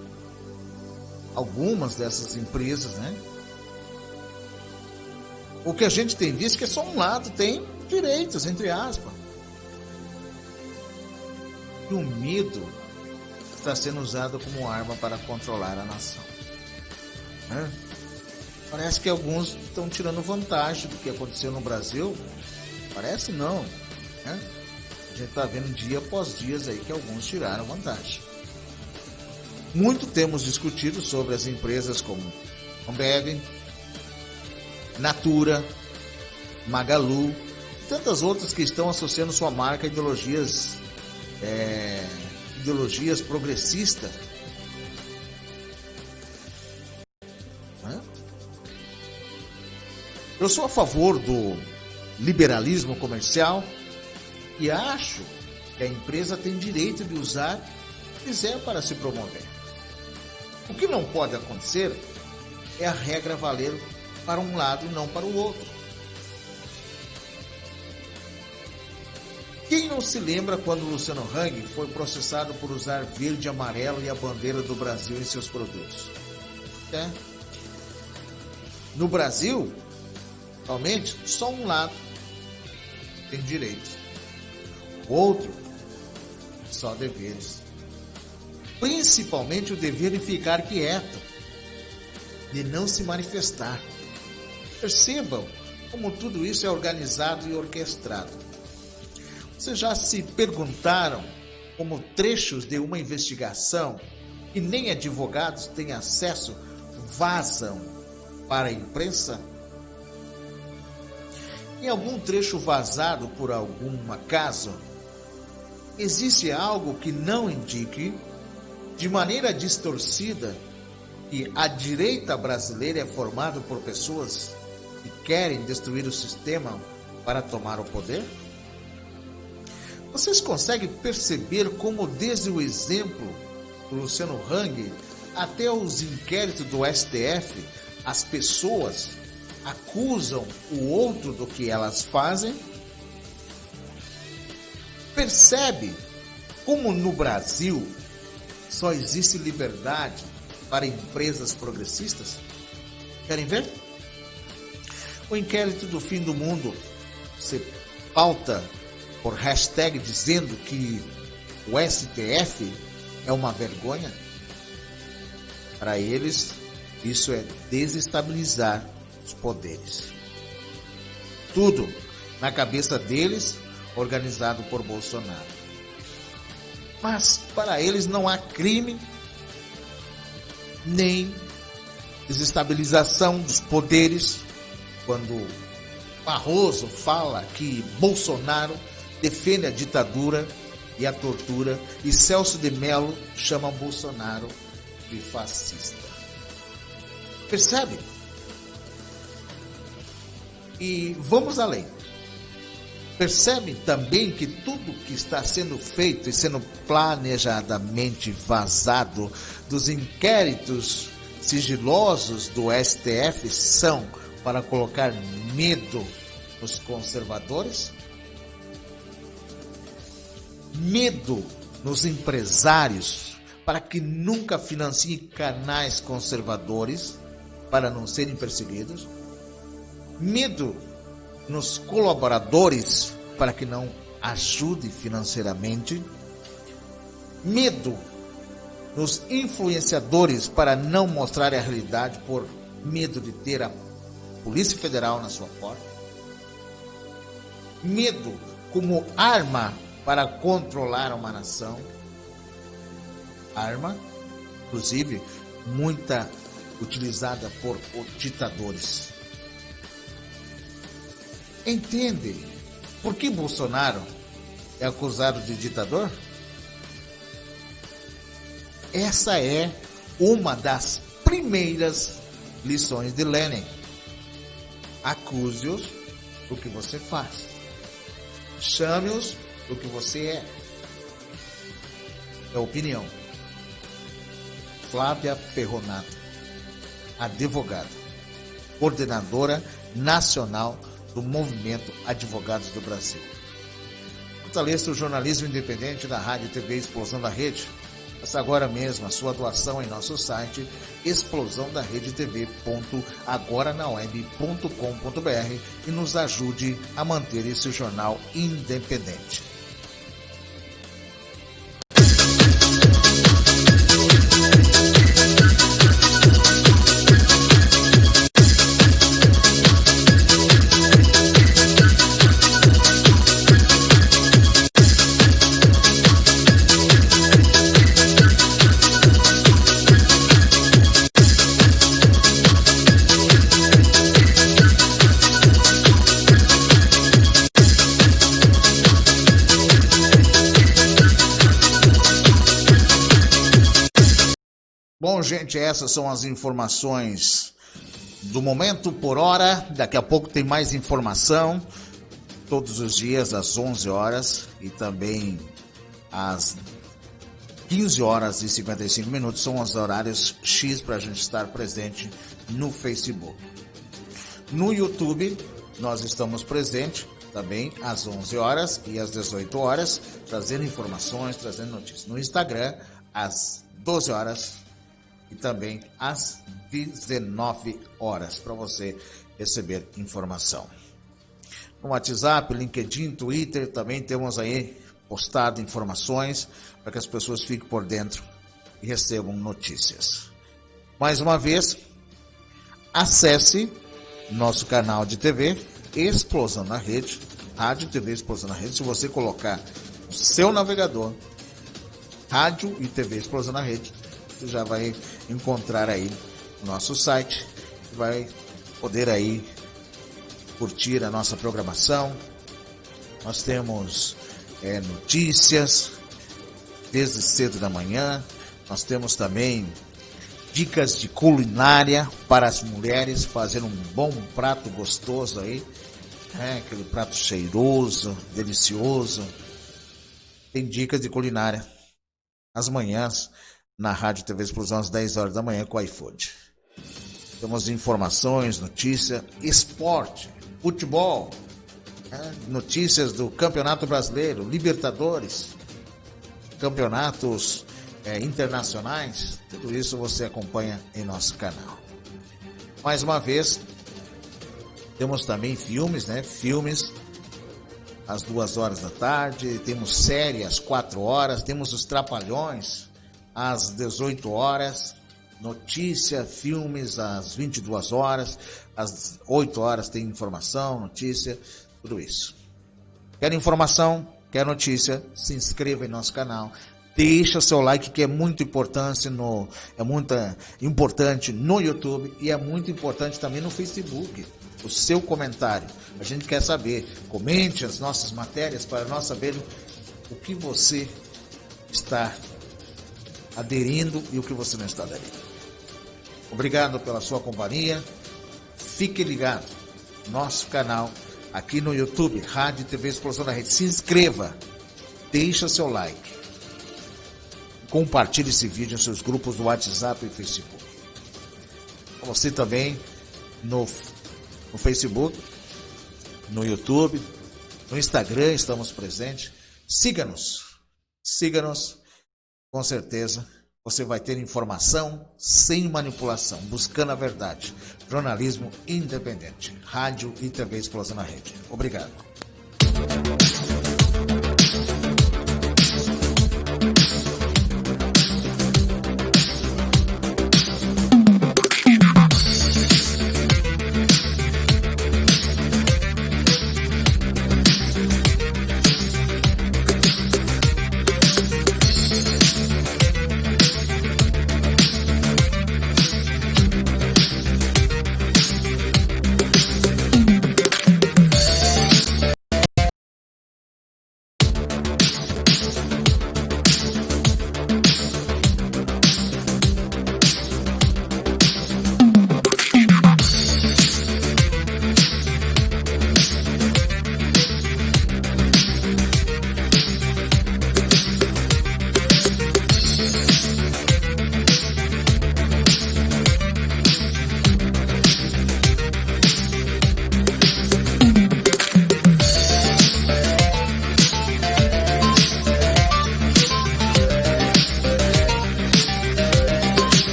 Speaker 1: algumas dessas empresas, né? O que a gente tem visto é que só um lado tem direitos, entre aspas. E o medo está sendo usado como arma para controlar a nação. Né? Parece que alguns estão tirando vantagem do que aconteceu no Brasil. Parece não. Né? A gente está vendo dia após dia aí que alguns tiraram vantagem. Muito temos discutido sobre as empresas como Ambev, Natura, Magalu e tantas outras que estão associando sua marca a ideologias progressistas. Eu sou a favor do liberalismo comercial e acho que a empresa tem direito de usar o que quiser para se promover. O que não pode acontecer é a regra valer para um lado e não para o outro. Quem não se lembra quando Luciano Hang foi processado por usar verde e amarelo e a bandeira do Brasil em seus produtos? No Brasil, atualmente, só um lado tem direitos, o outro só deveres. Principalmente o dever de ficar quieto, de não se manifestar. Percebam como tudo isso é organizado e orquestrado. Vocês já se perguntaram como trechos de uma investigação que nem advogados têm acesso vazam para a imprensa? Em algum trecho vazado por algum acaso, existe algo que não indique, de maneira distorcida, que a direita brasileira é formada por pessoas que querem destruir o sistema para tomar o poder? Vocês conseguem perceber como, desde o exemplo do Luciano Hang até os inquéritos do STF, as pessoas acusam o outro do que elas fazem? Percebe como no Brasil só existe liberdade para empresas progressistas? Querem ver? O inquérito do fim do mundo se pauta por hashtag dizendo que o STF é uma vergonha? Para eles, isso é desestabilizar os poderes. Tudo na cabeça deles, organizado por Bolsonaro. Mas para eles não há crime, nem desestabilização dos poderes, quando Barroso fala que Bolsonaro defende a ditadura e a tortura, e Celso de Mello chama Bolsonaro de fascista. Percebe? E vamos além. Percebe também que tudo que está sendo feito e sendo planejadamente vazado dos inquéritos sigilosos do STF são para colocar medo nos conservadores? Medo nos empresários para que nunca financiem canais conservadores para não serem perseguidos? Medo nos colaboradores para que não ajude financeiramente? Medo nos influenciadores para não mostrar a realidade por medo de ter a Polícia Federal na sua porta? Medo como arma para controlar uma nação? Arma, inclusive, muita utilizada por ditadores. Entende por que Bolsonaro é acusado de ditador? Essa é uma das primeiras lições de Lenin. Acuse-os do que você faz. Chame-os do que você é. É opinião. Flávia Ferronato, advogada, coordenadora nacional do Movimento Advogados do Brasil. Fortaleça o jornalismo independente da Rádio e TV Explosão da Rede. Faça agora mesmo a sua doação em nosso site explosãodarredetv.agoranaweb.com.br e nos ajude a manter esse jornal independente. Bom, gente, essas são as informações do momento por hora. Daqui a pouco tem mais informação, todos os dias às 11 horas e também às 15 horas e 55 minutos. São os horários X para a gente estar presente no Facebook. No YouTube, nós estamos presentes também às 11 horas e às 18 horas, trazendo informações, trazendo notícias. No Instagram, às 12 horas e também às 19 horas, para você receber informação. No WhatsApp, LinkedIn, Twitter, também temos aí postado informações para que as pessoas fiquem por dentro e recebam notícias. Mais uma vez, acesse nosso canal de TV, Explosão na Rede, Rádio TV Explosão na Rede. Se você colocar o seu navegador, Rádio e TV Explosão na Rede, você já vai encontrar aí o nosso site, vai poder aí curtir a nossa programação. Nós temos notícias desde cedo da manhã, nós temos também dicas de culinária para as mulheres, fazendo um bom prato gostoso aí, aquele prato cheiroso, delicioso. Tem dicas de culinária às manhãs na Rádio TV Explosão às 10 horas da manhã com o iFood. Temos informações, notícias, esporte, futebol, notícias do Campeonato Brasileiro, Libertadores, campeonatos internacionais. Tudo isso você acompanha em nosso canal. Mais uma vez, temos também filmes, filmes às 2 horas da tarde, temos série às 4 horas, temos os Trapalhões às 18 horas, notícia, filmes às 22 horas, às 8 horas tem informação, notícia, tudo isso. Quer informação? Quer notícia? Se inscreva em nosso canal. Deixa seu like, que é muito importante no YouTube e é muito importante também no Facebook. O seu comentário. A gente quer saber. Comente as nossas matérias para nós sabermos o que você está aderindo e o que você não está aderindo. Obrigado pela sua companhia. Fique ligado. Nosso canal aqui no YouTube, Rádio e TV Explosão da Rede. Se inscreva. Deixa seu like. Compartilhe esse vídeo em seus grupos do WhatsApp e Facebook. Você também no Facebook, no YouTube, no Instagram estamos presentes. Siga-nos. Com certeza você vai ter informação sem manipulação, buscando a verdade. Jornalismo independente. Rádio e TV Explosão na Rede. Obrigado.